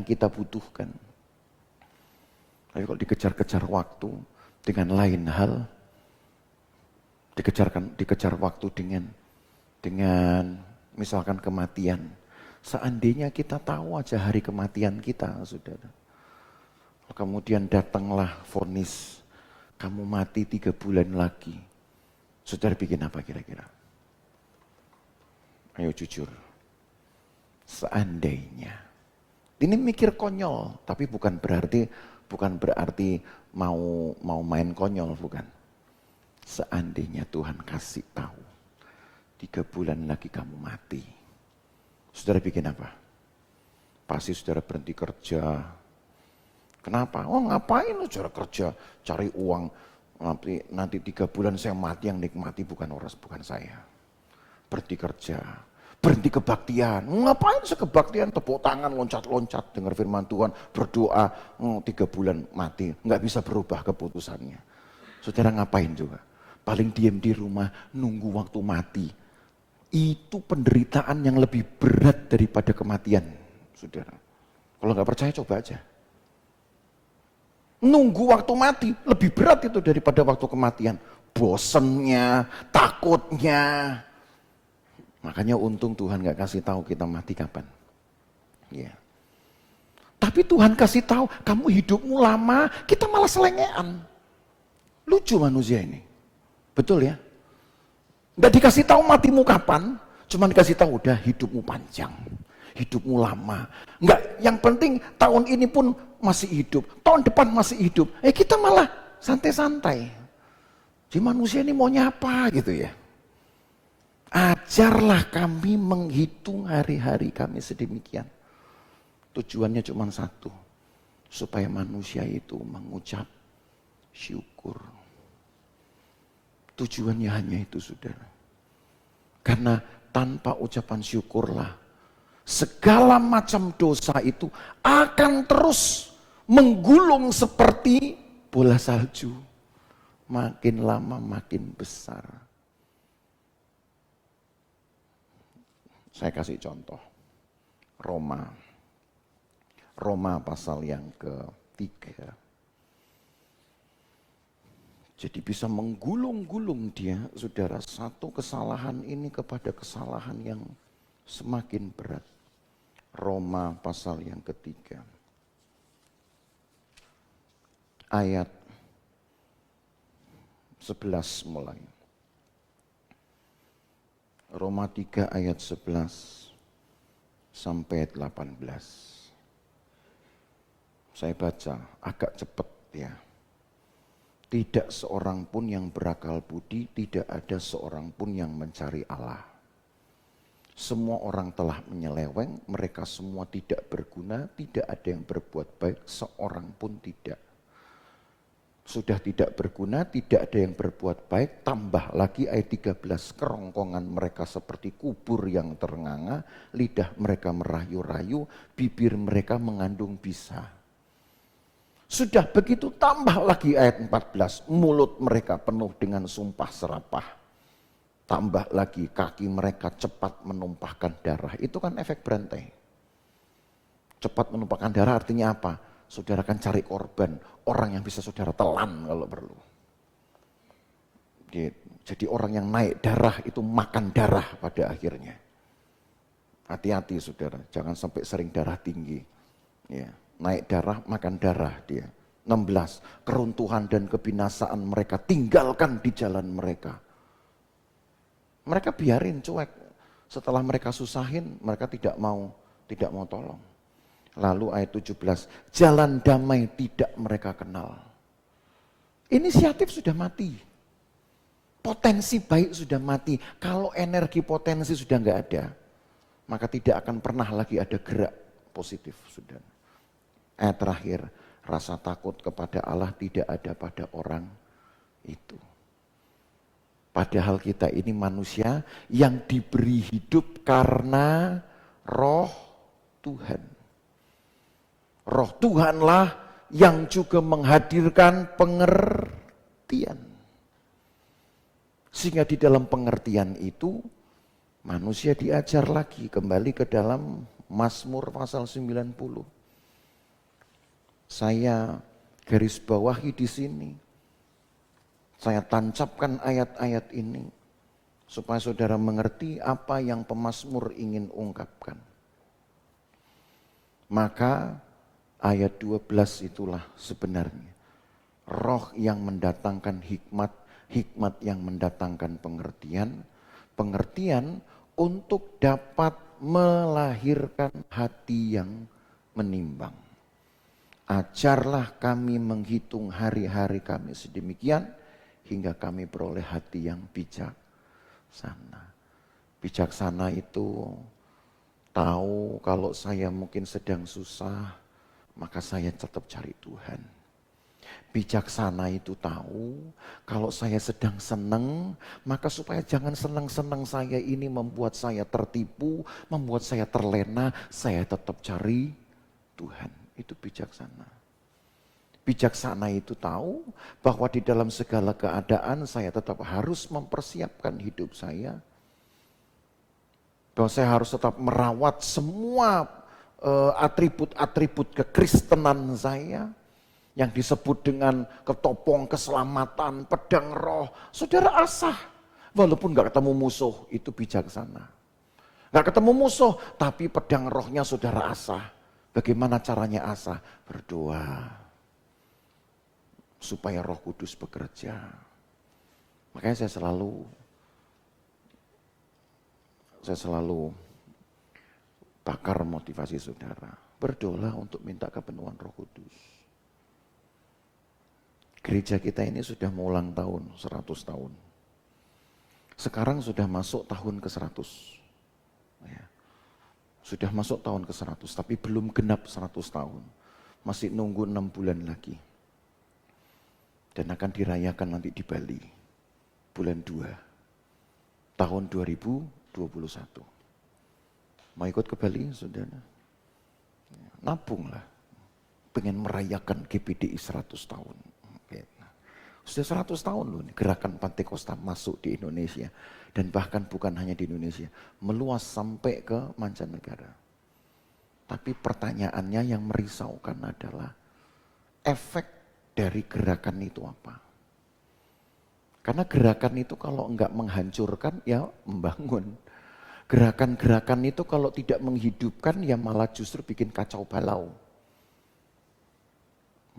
kita butuhkan. Tapi kalau dikejar-kejar waktu dengan lain hal, dikejar waktu dengan misalkan kematian. Seandainya kita tahu aja hari kematian kita, saudara. Kemudian datanglah vonis, kamu mati 3 bulan lagi. Saudara bikin apa kira-kira? Ayo jujur. Seandainya. Ini mikir konyol, tapi bukan berarti mau main konyol, bukan. Seandainya Tuhan kasih tahu 3 bulan lagi kamu mati. Saudara bikin apa? Pasti saudara berhenti kerja. Kenapa? Oh ngapain saudara kerja? Cari uang. Nanti 3 bulan saya mati, yang nikmati bukan saya. Berhenti kerja, berhenti kebaktian. Ngapain sekebaktian, tepuk tangan, loncat-loncat, dengar firman Tuhan, berdoa, 3 bulan mati, nggak bisa berubah keputusannya. Saudara ngapain juga? Paling diam di rumah, nunggu waktu mati. Itu penderitaan yang lebih berat daripada kematian, saudara. Kalau nggak percaya coba aja. Nunggu waktu mati, lebih berat itu daripada waktu kematian. Bosennya, takutnya. Makanya untung Tuhan gak kasih tahu kita mati kapan. Ya. Tapi Tuhan kasih tahu kamu hidupmu lama, kita malah selengean. Lucu manusia ini. Betul ya? Gak dikasih tahu matimu kapan, cuma dikasih tahu udah hidupmu panjang, hidupmu lama. Enggak, yang penting tahun ini pun masih hidup, tahun depan masih hidup. Kita malah santai-santai. Jadi manusia ini maunya apa gitu ya? Ajarlah kami menghitung hari-hari kami sedemikian. Tujuannya cuma satu. Supaya manusia itu mengucap syukur. Tujuannya hanya itu saudara. Karena tanpa ucapan syukurlah, segala macam dosa itu akan terus menggulung seperti bola salju. Makin lama makin besar. Saya kasih contoh. Roma pasal yang ke-3. Jadi bisa menggulung-gulung dia, saudara, satu kesalahan ini kepada kesalahan yang semakin berat. Roma pasal yang ke-3. Ayat 11 mulai. Roma 3 ayat 11 sampai 18. Saya baca agak cepat ya. Tidak seorang pun yang berakal budi, tidak ada seorang pun yang mencari Allah. Semua orang telah menyeleweng, mereka semua tidak berguna, tidak ada yang berbuat baik, seorang pun tidak. Sudah tidak berguna, tidak ada yang berbuat baik, tambah lagi ayat 13, kerongkongan mereka seperti kubur yang ternganga, lidah mereka merayu-rayu, bibir mereka mengandung bisa. Sudah begitu tambah lagi ayat 14, mulut mereka penuh dengan sumpah serapah. Tambah lagi kaki mereka cepat menumpahkan darah. Itu kan efek berantai. Cepat menumpahkan darah artinya apa? Saudara kan cari korban, orang yang bisa saudara telan kalau perlu. Jadi orang yang naik darah itu makan darah pada akhirnya. Hati-hati saudara, jangan sampai sering darah tinggi. Ya, naik darah, makan darah dia. 16, keruntuhan dan kebinasaan mereka tinggalkan di jalan mereka. Mereka biarin cuek. Setelah mereka susahin, mereka tidak mau tolong. Lalu ayat 17, jalan damai tidak mereka kenal. Inisiatif sudah mati. Potensi baik sudah mati. Kalau energi potensi sudah enggak ada, maka tidak akan pernah lagi ada gerak positif. Sudah. Ayat terakhir, rasa takut kepada Allah tidak ada pada orang itu. Padahal kita ini manusia yang diberi hidup karena roh Tuhan. Roh Tuhanlah yang juga menghadirkan pengertian. Sehingga di dalam pengertian itu manusia diajar lagi kembali ke dalam Mazmur pasal 90. Saya garis bawahi di sini. Saya tancapkan ayat-ayat ini supaya saudara mengerti apa yang pemazmur ingin ungkapkan. Maka ayat 12 itulah sebenarnya roh yang mendatangkan hikmat, hikmat yang mendatangkan pengertian, pengertian untuk dapat melahirkan hati yang menimbang. Ajarlah kami menghitung hari-hari kami sedemikian hingga kami beroleh hati yang bijaksana. Bijaksana itu tahu kalau saya mungkin sedang susah, maka saya tetap cari Tuhan. Bijaksana itu tahu kalau saya sedang senang, maka supaya jangan senang-senang saya ini membuat saya tertipu, membuat saya terlena, saya tetap cari Tuhan. Itu bijaksana. Bijaksana itu tahu bahwa di dalam segala keadaan saya tetap harus mempersiapkan hidup saya. Bahwa saya harus tetap merawat semua atribut-atribut kekristenan saya yang disebut dengan ketopong keselamatan, pedang roh. Saudara asah, walaupun gak ketemu musuh, itu bijaksana. Gak ketemu musuh, tapi pedang rohnya saudara asah. Bagaimana caranya asah? Berdoa supaya Roh Kudus bekerja. Makanya saya selalu bakar motivasi saudara. Berdoa untuk minta kepenuhan Roh Kudus. Gereja kita ini sudah mau ulang tahun, 100 tahun. Sekarang sudah masuk tahun ke-100. Ya. Sudah masuk tahun ke-100, tapi belum genap 100 tahun. Masih nunggu 6 bulan lagi. Dan akan dirayakan nanti di Bali. Bulan 2. Tahun 2021. Mau ikut ke Bali, saudara? Nabunglah. Pengen merayakan GPDI 100 tahun. Sudah 100 tahun loh gerakan Pantekosta masuk di Indonesia. Dan bahkan bukan hanya di Indonesia. Meluas sampai ke mancanegara. Tapi pertanyaannya yang merisaukan adalah efek dari gerakan itu apa? Karena gerakan itu kalau enggak menghancurkan ya membangun. Gerakan-gerakan itu kalau tidak menghidupkan ya malah justru bikin kacau balau.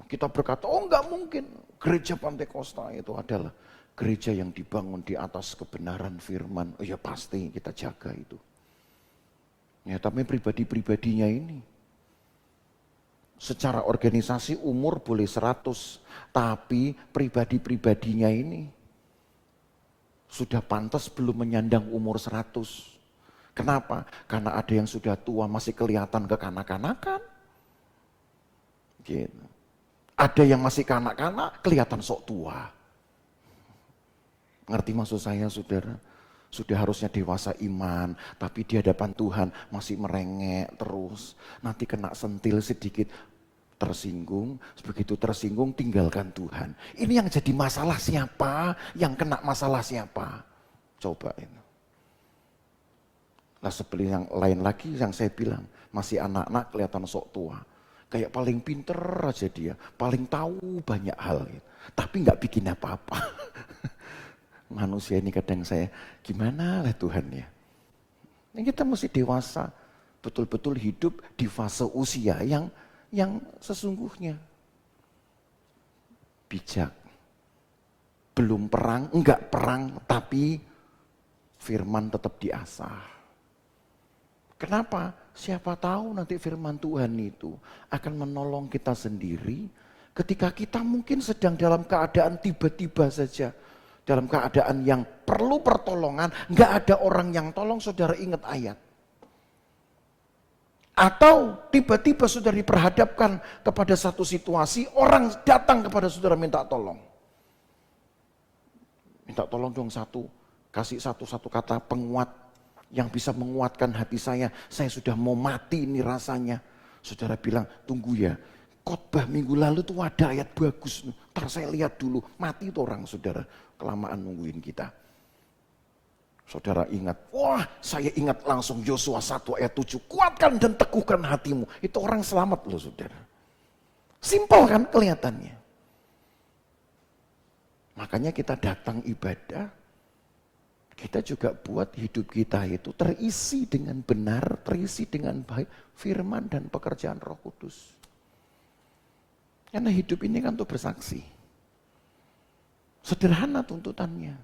Kita berkata, oh enggak mungkin. Gereja Pantekosta itu adalah gereja yang dibangun di atas kebenaran firman. Oh ya pasti kita jaga itu. Ya tapi pribadi-pribadinya ini. Secara organisasi umur boleh 100. Tapi pribadi-pribadinya ini sudah pantas belum menyandang umur 100. Kenapa? Karena ada yang sudah tua masih kelihatan kekanak-kanakan. Gitu. Ada yang masih kanak-kanak, kelihatan sok tua. Ngerti maksud saya, saudara? Sudah harusnya dewasa iman, tapi di hadapan Tuhan masih merengek terus. Nanti kena sentil sedikit, tersinggung. Begitu tersinggung, tinggalkan Tuhan. Ini yang jadi masalah siapa? Yang kena masalah siapa? Coba ini. Nah seperti yang lain lagi yang saya bilang, masih anak-anak kelihatan sok tua. Kayak paling pinter aja dia, paling tahu banyak hal. Tapi nggak bikin apa-apa. Manusia ini kadang saya, gimana lah Tuhan ya. Ini kita mesti dewasa, betul-betul hidup di fase usia yang sesungguhnya. Bijak. Belum perang, enggak perang, tapi firman tetap diasah. Kenapa? Siapa tahu nanti firman Tuhan itu akan menolong kita sendiri ketika kita mungkin sedang dalam keadaan tiba-tiba saja. Dalam keadaan yang perlu pertolongan, nggak ada orang yang tolong, saudara ingat ayat. Atau tiba-tiba saudara diperhadapkan kepada satu situasi, orang datang kepada saudara minta tolong. Minta tolong dong kasih satu kata penguat yang bisa menguatkan hati saya sudah mau mati ini rasanya. Saudara bilang, tunggu ya, khotbah minggu lalu tuh ada ayat bagus, ntar saya lihat dulu, mati itu orang saudara, kelamaan nungguin kita. Saudara ingat, wah saya ingat langsung Yosua 1 ayat 7, kuatkan dan teguhkan hatimu, itu orang selamat loh saudara. Simpel kan kelihatannya. Makanya kita datang ibadah, kita juga buat hidup kita itu terisi dengan benar, terisi dengan baik, firman dan pekerjaan Roh Kudus. Karena hidup ini kan untuk bersaksi. Sederhana tuntutannya.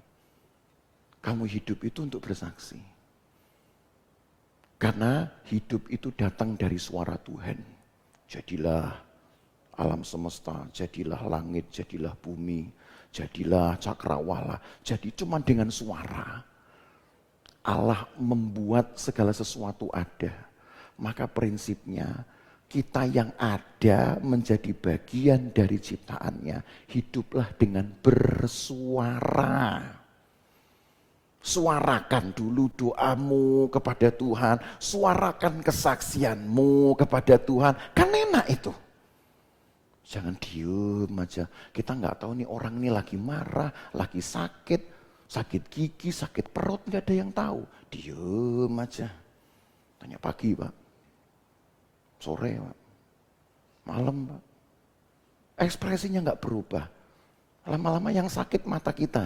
Kamu hidup itu untuk bersaksi. Karena hidup itu datang dari suara Tuhan. Jadilah alam semesta, jadilah langit, jadilah bumi, jadilah cakrawala. Jadi cuma dengan suara Allah membuat segala sesuatu ada. Maka prinsipnya kita yang ada menjadi bagian dari ciptaannya. Hiduplah dengan bersuara. Suarakan dulu doamu kepada Tuhan. Suarakan kesaksianmu kepada Tuhan. Kan enak itu. Jangan diem aja. Kita nggak tahu nih orang ini lagi marah, lagi sakit gigi, sakit perut, nggak ada yang tahu. Diem aja. Tanya pagi Pak. Sore Pak, malam Pak, ekspresinya nggak berubah. Lama-lama yang sakit mata kita.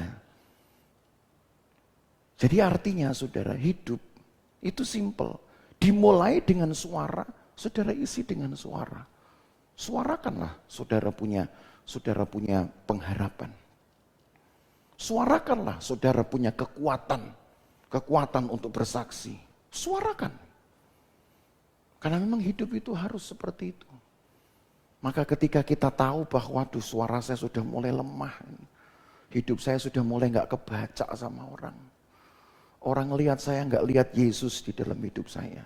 Jadi artinya saudara hidup itu simple. Dimulai dengan suara, saudara isi dengan suara. Suarakanlah saudara punya pengharapan. Suarakanlah saudara punya kekuatan untuk bersaksi. Suarakan. Karena memang hidup itu harus seperti itu. Maka ketika kita tahu bahwa suara saya sudah mulai lemah. Hidup saya sudah mulai gak kebaca sama orang. Orang lihat saya gak lihat Yesus di dalam hidup saya.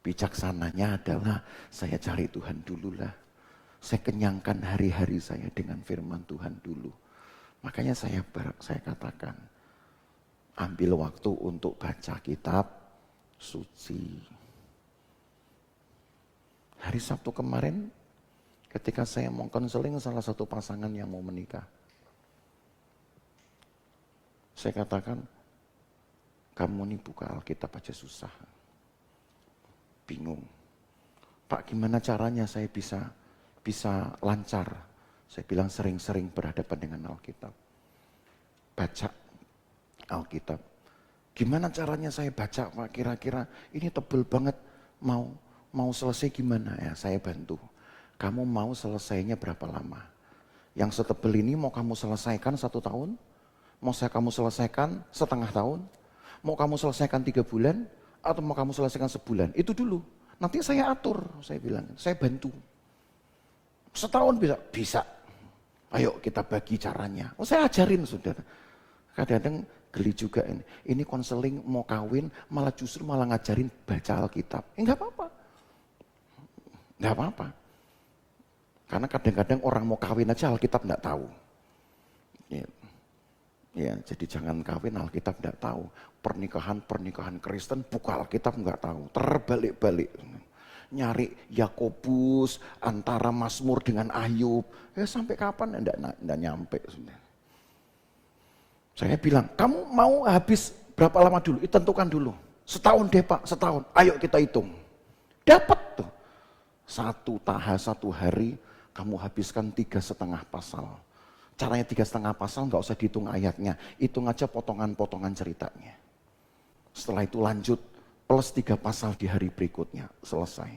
Bijaksananya adalah saya cari Tuhan dulu lah. Saya kenyangkan hari-hari saya dengan firman Tuhan dulu. Makanya saya katakan, ambil waktu untuk baca kitab suci. Hari Sabtu kemarin ketika saya mau konseling salah satu pasangan yang mau menikah. Saya katakan, kamu nih buka Alkitab aja susah. Bingung. Pak gimana caranya saya bisa lancar? Saya bilang sering-sering berhadapan dengan Alkitab. Baca Alkitab. Gimana caranya saya baca Pak? Kira-kira ini tebel banget, mau selesai gimana ya, saya bantu. Kamu mau selesainya berapa lama? Yang setebel ini mau kamu selesaikan 1 tahun? Mau kamu selesaikan setengah tahun? Mau kamu selesaikan 3 bulan? Atau mau kamu selesaikan sebulan? Itu dulu. Nanti saya atur, saya bilang. Saya bantu. Setahun bisa? Bisa. Ayo kita bagi caranya. Saya ajarin saudara. Kadang-kadang geli juga ini. Ini konseling mau kawin, malah justru ngajarin baca Alkitab. Enggak apa-apa. Enggak apa-apa. Karena kadang-kadang orang mau kawin aja Alkitab enggak tahu. Ya, jadi jangan kawin Alkitab enggak tahu. Pernikahan Kristen buka Alkitab enggak tahu. Terbalik-balik. Nyari Yakobus antara Mazmur dengan Ayub. Ya sampai kapan enggak nyampe. Saya bilang, kamu mau habis berapa lama dulu? Tentukan dulu. Setahun deh Pak, setahun. Ayo kita hitung. Dapat tuh. Satu hari kamu habiskan 3,5 pasal. Caranya 3,5 pasal nggak usah dihitung ayatnya. Hitung aja potongan-potongan ceritanya. Setelah itu lanjut plus 3 pasal di hari berikutnya. Selesai.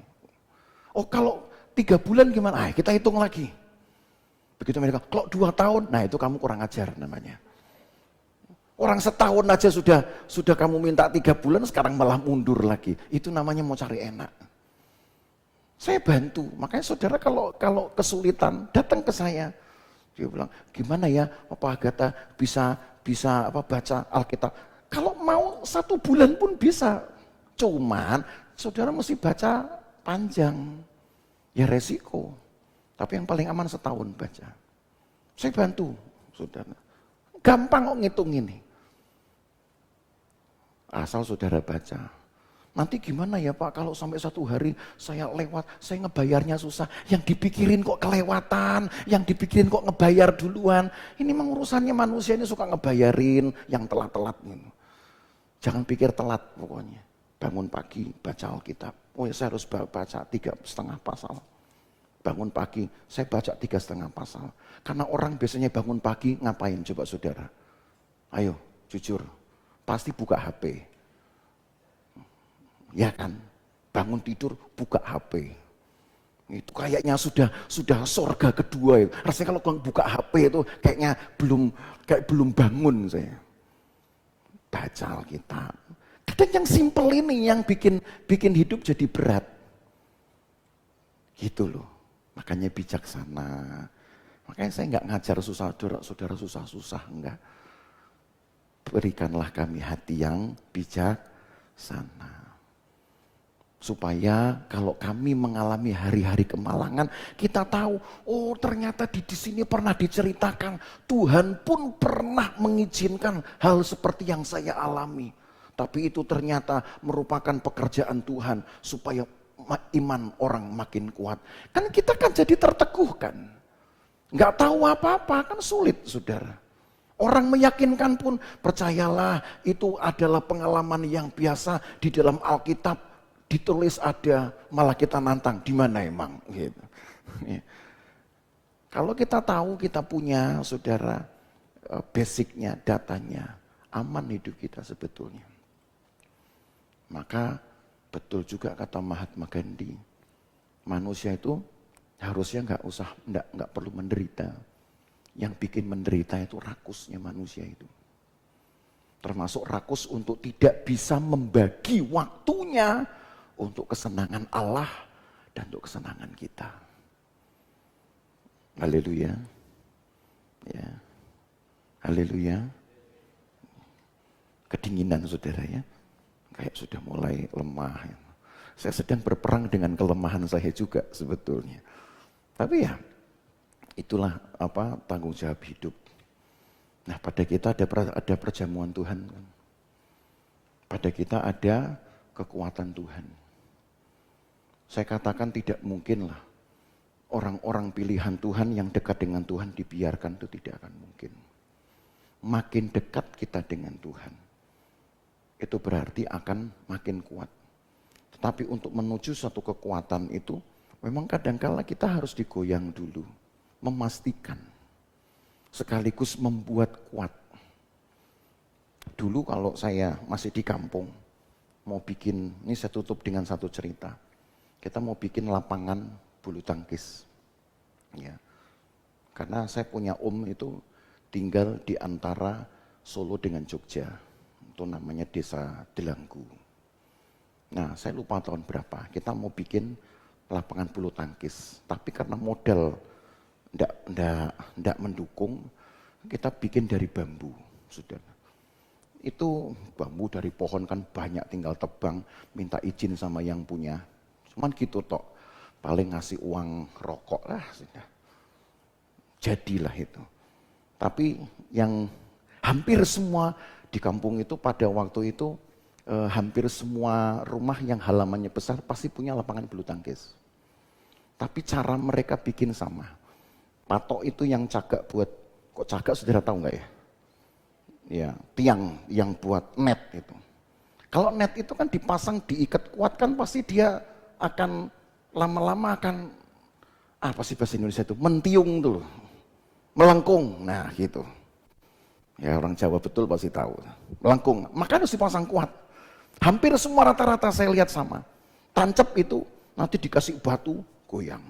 Oh kalau 3 bulan gimana? Kita hitung lagi. Begitu mereka, kalau 2 tahun, nah itu kamu kurang ajar namanya. Orang setahun aja sudah kamu minta 3 bulan, sekarang malah mundur lagi. Itu namanya mau cari enak. Saya bantu, makanya saudara kalau kesulitan datang ke saya. Dia bilang, gimana ya Pak Agatha bisa baca Alkitab. Kalau mau 1 bulan pun bisa. Cuman saudara mesti baca panjang. Ya resiko. Tapi yang paling aman setahun baca. Saya bantu saudara. Gampang kok ngitung ini. Asal saudara baca. Nanti gimana ya Pak kalau sampai 1 hari saya lewat, saya ngebayarnya susah. Yang dipikirin kok kelewatan, yang dipikirin kok ngebayar duluan. Ini memang urusannya manusia ini suka ngebayarin yang telat-telat. Jangan pikir telat pokoknya. Bangun pagi baca Alkitab. Oh ya saya harus baca 3,5 pasal. Bangun pagi saya baca 3,5 pasal. Karena orang biasanya bangun pagi ngapain coba saudara? Ayo jujur, pasti buka HP. Ya kan, bangun tidur buka HP. Itu kayaknya sudah sorga kedua. Rasanya kalau buka HP itu kayaknya belum bangun saya. Baca Alkitab. Kadang yang simpel ini yang bikin hidup jadi berat. Gitu loh. Makanya bijaksana. Makanya saya nggak ngajar saudara susah-susah, enggak. Berikanlah kami hati yang bijaksana. Supaya kalau kami mengalami hari-hari kemalangan, kita tahu, oh ternyata di sini pernah diceritakan, Tuhan pun pernah mengizinkan hal seperti yang saya alami. Tapi itu ternyata merupakan pekerjaan Tuhan, supaya iman orang makin kuat. Kan kita kan jadi terteguhkan. Nggak tahu apa-apa, kan sulit saudara. Orang meyakinkan pun, percayalah itu adalah pengalaman yang biasa di dalam Alkitab. Ditulis ada, malah kita nantang, di mana emang? Gitu. Kalau kita tahu kita punya saudara basicnya, datanya, aman hidup kita sebetulnya. Maka betul juga kata Mahatma Gandhi, manusia itu harusnya nggak perlu menderita. Yang bikin menderita itu rakusnya manusia itu. Termasuk rakus untuk tidak bisa membagi waktunya untuk kesenangan Allah dan untuk kesenangan kita. Haleluya. Ya. Haleluya. Kedinginan saudara ya. Kayak sudah mulai lemah. Saya sedang berperang dengan kelemahan saya juga sebetulnya. Tapi ya itulah tanggung jawab hidup. Nah, pada kita ada perjamuan Tuhan. Pada kita ada kekuatan Tuhan. Saya katakan tidak mungkinlah orang-orang pilihan Tuhan yang dekat dengan Tuhan dibiarkan, itu tidak akan mungkin. Makin dekat kita dengan Tuhan, itu berarti akan makin kuat. Tetapi untuk menuju satu kekuatan itu, memang kadang-kala kita harus digoyang dulu, memastikan, sekaligus membuat kuat. Dulu kalau saya masih di kampung, mau bikin, ini saya tutup dengan satu cerita. Kita mau bikin lapangan bulu tangkis. Ya. Karena saya punya itu tinggal di antara Solo dengan Jogja. Itu namanya Desa Delanggu. Nah, saya lupa tahun berapa. Kita mau bikin lapangan bulu tangkis. Tapi karena modal enggak mendukung, kita bikin dari bambu, saudara. Itu bambu dari pohon kan banyak, tinggal tebang, minta izin sama yang punya. Cuman gitu tok. paling ngasih uang rokok lah sudah. Jadilah itu. Tapi yang hampir semua di kampung itu pada waktu itu hampir semua rumah yang halamannya besar pasti punya lapangan bulu tangkis. Tapi cara mereka bikin sama. Patok itu yang cagak buat, kok cagak saudara tahu nggak ya? Ya, tiang yang buat net itu. Kalau net itu kan dipasang, diikat kuat kan pasti dia akan lama-lama akan, apa sih bahasa Indonesia itu? Mentiung tuh, melengkung, nah gitu. Ya orang Jawa betul pasti tahu. Melengkung, maka harus dipasang kuat. Hampir semua rata-rata saya lihat sama. Tancap itu nanti dikasih batu, goyang.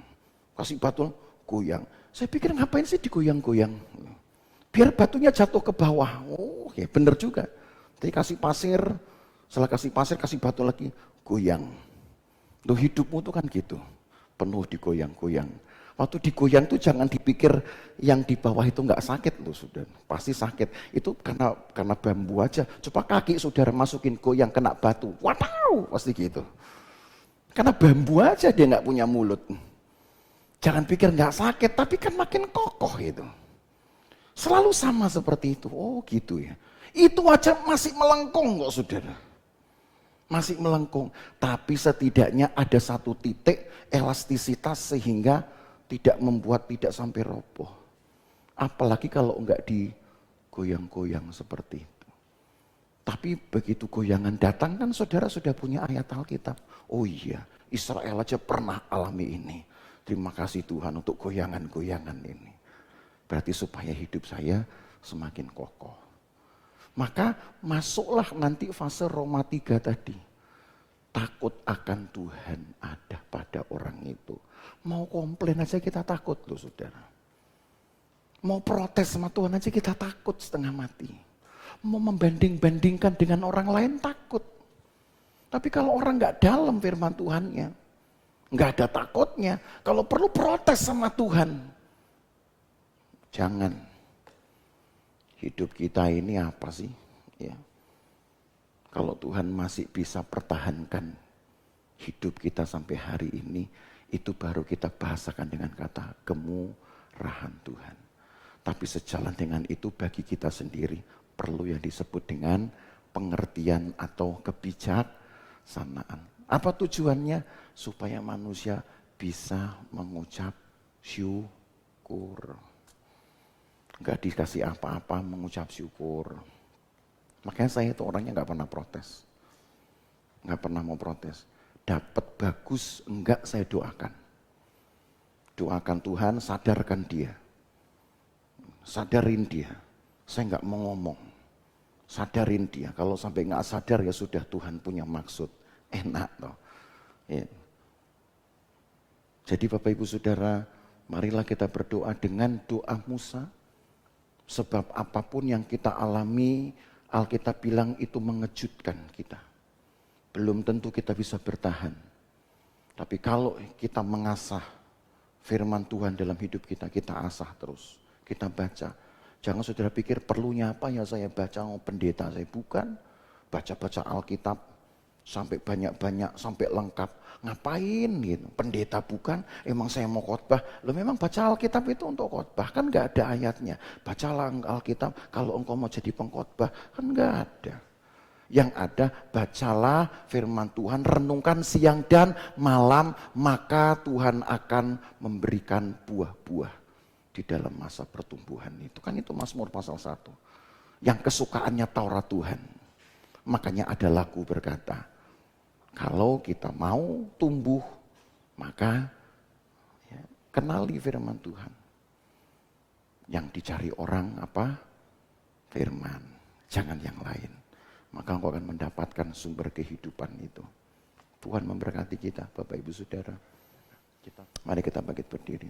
Kasih batu, goyang. Saya pikir ngapain sih digoyang-goyang? Biar batunya jatuh ke bawah. Oh ya bener juga. Jadi kasih pasir, setelah kasih pasir, kasih batu lagi, goyang. Loh hidupmu tuh kan gitu, penuh digoyang-goyang. Waktu digoyang tuh jangan dipikir yang di bawah itu nggak sakit loh saudara. Pasti sakit. Itu karena bambu aja. Coba kaki saudara masukin goyang kena batu. Wow, pasti gitu. Karena bambu aja dia nggak punya mulut. Jangan pikir nggak sakit, tapi kan makin kokoh itu. Selalu sama seperti itu. Oh gitu ya. Itu aja masih melengkung kok saudara. Masih melengkung. Tapi setidaknya ada satu titik elastisitas sehingga tidak membuat tidak sampai roboh. Apalagi kalau enggak digoyang-goyang seperti itu. Tapi begitu goyangan datang kan saudara sudah punya ayat Alkitab. Oh iya, Israel aja pernah alami ini. Terima kasih Tuhan untuk goyangan-goyangan ini. Berarti supaya hidup saya semakin kokoh. Maka masuklah nanti fase Roma 3 tadi. Takut akan Tuhan ada pada orang itu. Mau komplain aja kita takut loh saudara. Mau protes sama Tuhan aja kita takut setengah mati. Mau membanding-bandingkan dengan orang lain takut. Tapi kalau orang gak dalam firman Tuhannya, gak ada takutnya, kalau perlu protes sama Tuhan. Jangan. Hidup kita ini apa sih? Ya. Kalau Tuhan masih bisa pertahankan hidup kita sampai hari ini, itu baru kita bahasakan dengan kata kemurahan Tuhan. Tapi sejalan dengan itu bagi kita sendiri perlu yang disebut dengan pengertian atau kebijaksanaan. Apa tujuannya? Supaya manusia bisa mengucap syukur. Enggak dikasih apa-apa mengucap syukur. Makanya saya itu orangnya enggak pernah protes. Enggak pernah mau protes. Dapat bagus enggak saya doakan. Doakan Tuhan, sadarkan dia. Sadarin dia. Saya enggak mau ngomong. Sadarin dia. Kalau sampai enggak sadar ya sudah Tuhan punya maksud. Enak toh. Ya. Jadi Bapak Ibu Saudara, marilah kita berdoa dengan doa Musa. Sebab apapun yang kita alami, Alkitab bilang itu mengejutkan kita. Belum tentu kita bisa bertahan. Tapi kalau kita mengasah firman Tuhan dalam hidup kita, kita asah terus. Kita baca. Jangan saudara pikir perlunya apa ya saya baca, pendeta saya bukan. Baca-baca Alkitab sampai banyak-banyak, sampai lengkap. Ngapain gitu? Pendeta bukan, emang saya mau khotbah. Loh memang baca Alkitab itu untuk khotbah, kan gak ada ayatnya. Bacalah Alkitab kalau engkau mau jadi pengkhotbah, kan gak ada. Yang ada bacalah firman Tuhan, renungkan siang dan malam, maka Tuhan akan memberikan buah-buah di dalam masa pertumbuhan itu. Kan itu Mazmur pasal 1. Yang kesukaannya Taurat Tuhan. Makanya ada lagu berkata, kalau kita mau tumbuh, maka ya, kenali firman Tuhan. Yang dicari orang apa? Firman, jangan yang lain. Maka engkau akan mendapatkan sumber kehidupan itu. Tuhan memberkati kita, Bapak Ibu Saudara. Mari kita bangkit berdiri.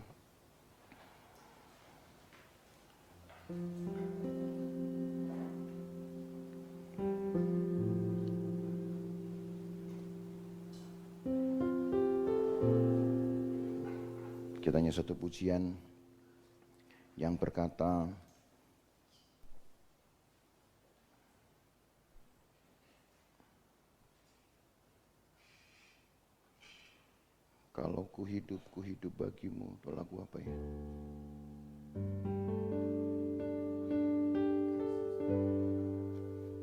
Kita hanya satu pujian yang berkata, Kalau ku hidup bagimu. Itu lagu apa ya?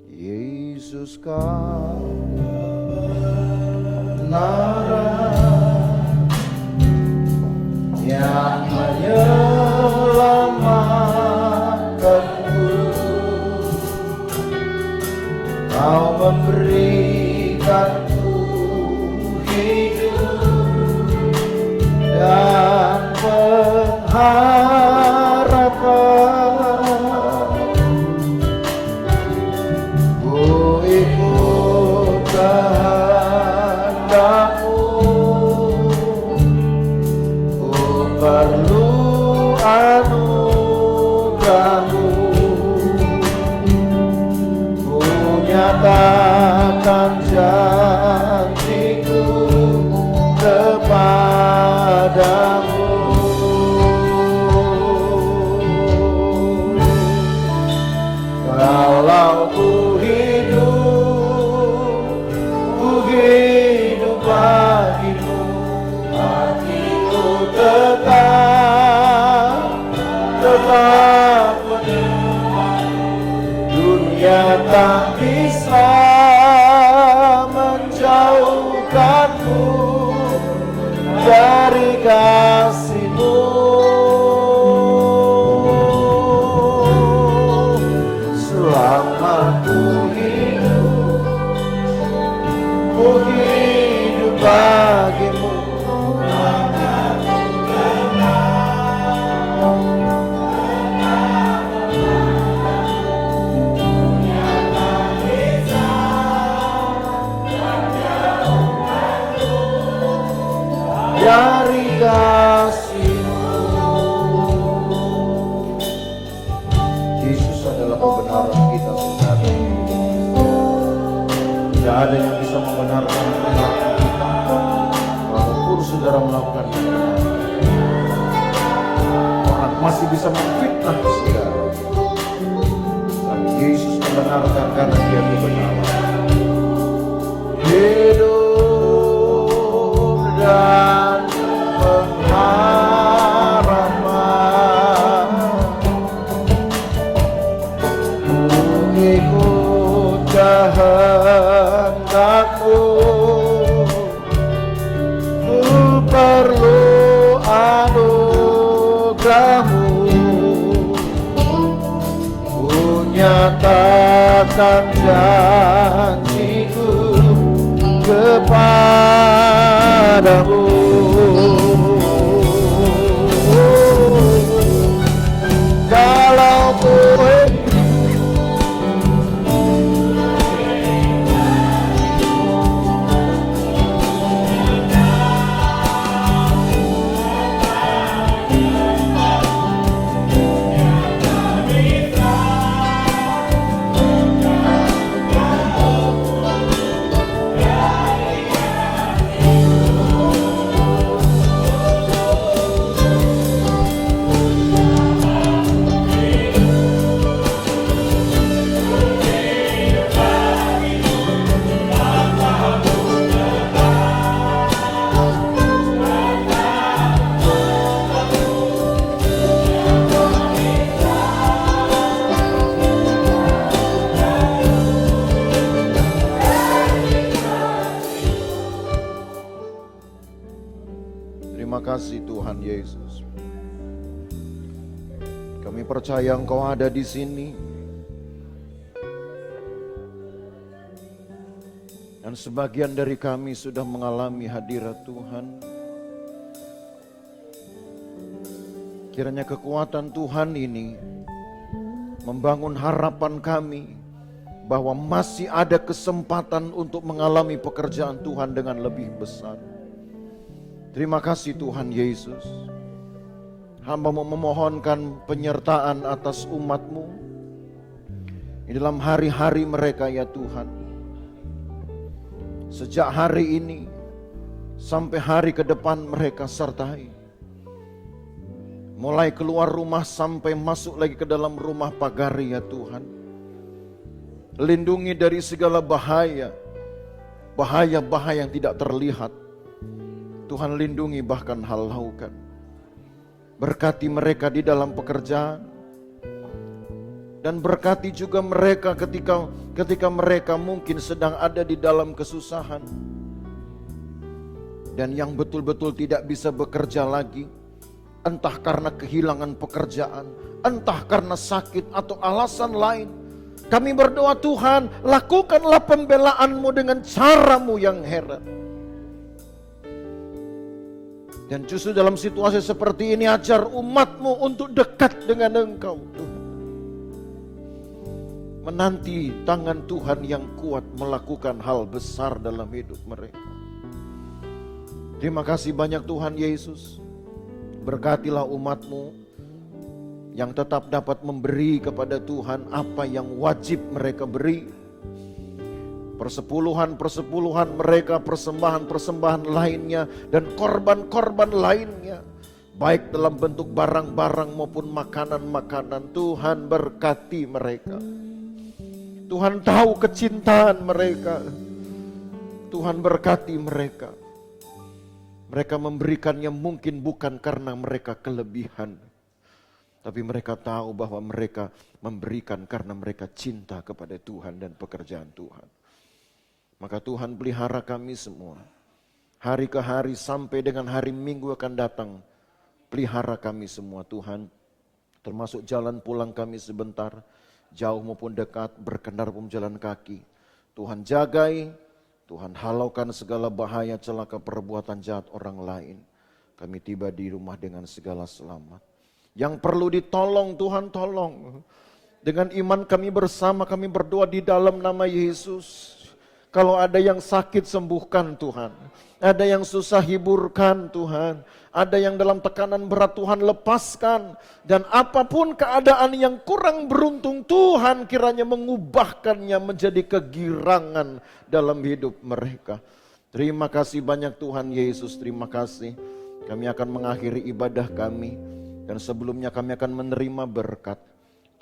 Yesus kau kebenaran yang menyelamatkanku. Kau memberikanku hidup dan pengharapan. Ku ikut kehendak-Mu, ku perlu anugerah-Mu. Ku nyatakan janjiku kepadamu. Kalau ku hidup bagimu, hatiku tetap menyembahmu. Dunia tak bisa menjauhkanku dari kasih-Mu. Selama ku hidup bagimu. Dari kasih-Mu. Yesus adalah kebenaran kita, saudara. Tidak ada yang bisa membenarkan perilaku kita, walaupun saudara melakukan kebenaran. Orang masih bisa memfitnah saudara, tapi Yesus membenarkan karena Dia kebenaran. Hidup dan pengharapan, ku ikut kehendak-Mu, ku perlu anugerah-Mu. Ku nyatakan janjiku kepadamu. Kalau ku terima kasih Tuhan Yesus. Kami percaya Engkau ada di sini. Dan sebagian dari kami sudah mengalami hadirat Tuhan. Kiranya kekuatan Tuhan ini membangun harapan kami bahwa masih ada kesempatan untuk mengalami pekerjaan Tuhan dengan lebih besar. Terima kasih Tuhan Yesus. Hamba memohonkan penyertaan atas umat-Mu di dalam hari-hari mereka ya Tuhan. Sejak hari ini sampai hari ke depan mereka sertai. Mulai keluar rumah sampai masuk lagi ke dalam rumah pagari ya Tuhan. Lindungi dari segala bahaya. Bahaya-bahaya yang tidak terlihat. Tuhan lindungi bahkan hal laukan. Berkati mereka di dalam pekerjaan. Dan berkati juga mereka ketika mereka mungkin sedang ada di dalam kesusahan. Dan yang betul-betul tidak bisa bekerja lagi. Entah karena kehilangan pekerjaan, entah karena sakit atau alasan lain. Kami berdoa, Tuhan, lakukanlah pembelaan-Mu dengan cara-Mu yang heran. Dan justru dalam situasi seperti ini, ajar umat-Mu untuk dekat dengan Engkau, Tuhan. Menanti tangan Tuhan yang kuat melakukan hal besar dalam hidup mereka. Terima kasih banyak Tuhan Yesus. Berkatilah umat-Mu yang tetap dapat memberi kepada Tuhan apa yang wajib mereka beri. Persepuluhan mereka, persembahan lainnya, dan korban-korban lainnya. Baik dalam bentuk barang-barang maupun makanan-makanan. Tuhan berkati mereka. Tuhan tahu kecintaan mereka. Tuhan berkati mereka. Mereka memberikannya mungkin bukan karena mereka kelebihan. Tapi mereka tahu bahwa mereka memberikan karena mereka cinta kepada Tuhan dan pekerjaan Tuhan. Maka Tuhan pelihara kami semua. Hari ke hari sampai dengan hari Minggu akan datang. Pelihara kami semua Tuhan. Termasuk jalan pulang kami sebentar. Jauh maupun dekat, berkendara pun jalan kaki. Tuhan jagai, Tuhan halaukan segala bahaya, celaka, perbuatan jahat orang lain. Kami tiba di rumah dengan segala selamat. Yang perlu ditolong, Tuhan tolong. Dengan iman kami bersama, kami berdoa di dalam nama Yesus. Kalau ada yang sakit, sembuhkan Tuhan. Ada yang susah, hiburkan Tuhan. Ada yang dalam tekanan berat, Tuhan lepaskan. Dan apapun keadaan yang kurang beruntung, Tuhan kiranya mengubahkannya menjadi kegirangan dalam hidup mereka. Terima kasih banyak Tuhan Yesus, terima kasih. Kami akan mengakhiri ibadah kami. Dan sebelumnya kami akan menerima berkat.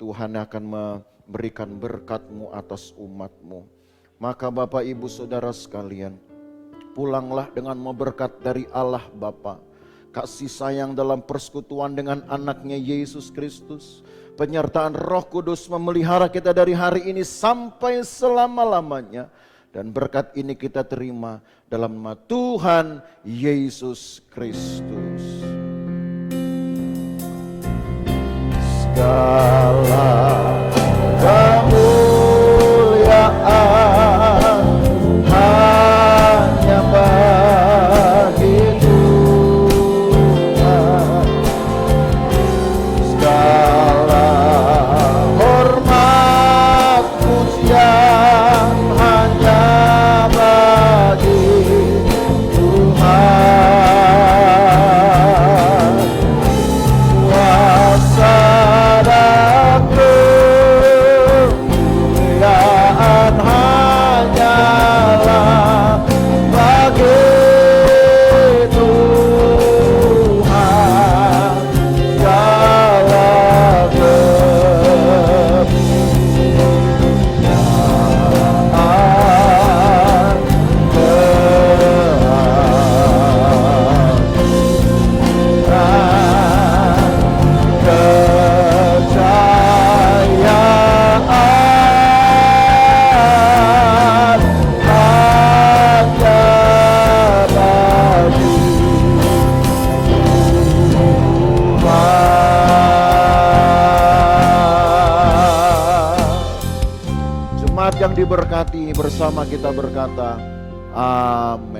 Tuhan akan memberikan berkat-Mu atas umat-Mu. Maka Bapak Ibu Saudara sekalian, pulanglah dengan mau berkat dari Allah Bapa, kasih sayang dalam persekutuan dengan anaknya Yesus Kristus, penyertaan Roh Kudus memelihara kita dari hari ini sampai selama-lamanya. Dan berkat ini kita terima dalam nama Tuhan Yesus Kristus. Segala kemuliaan hanya bagi Tuhan. Segala hormat pujian hanya bagi Tuhan. Kuasa dan kemuliaan hanyalah bagi Tuhan. Segala Jemaat yang diberkati, bersama kita berkata, amin.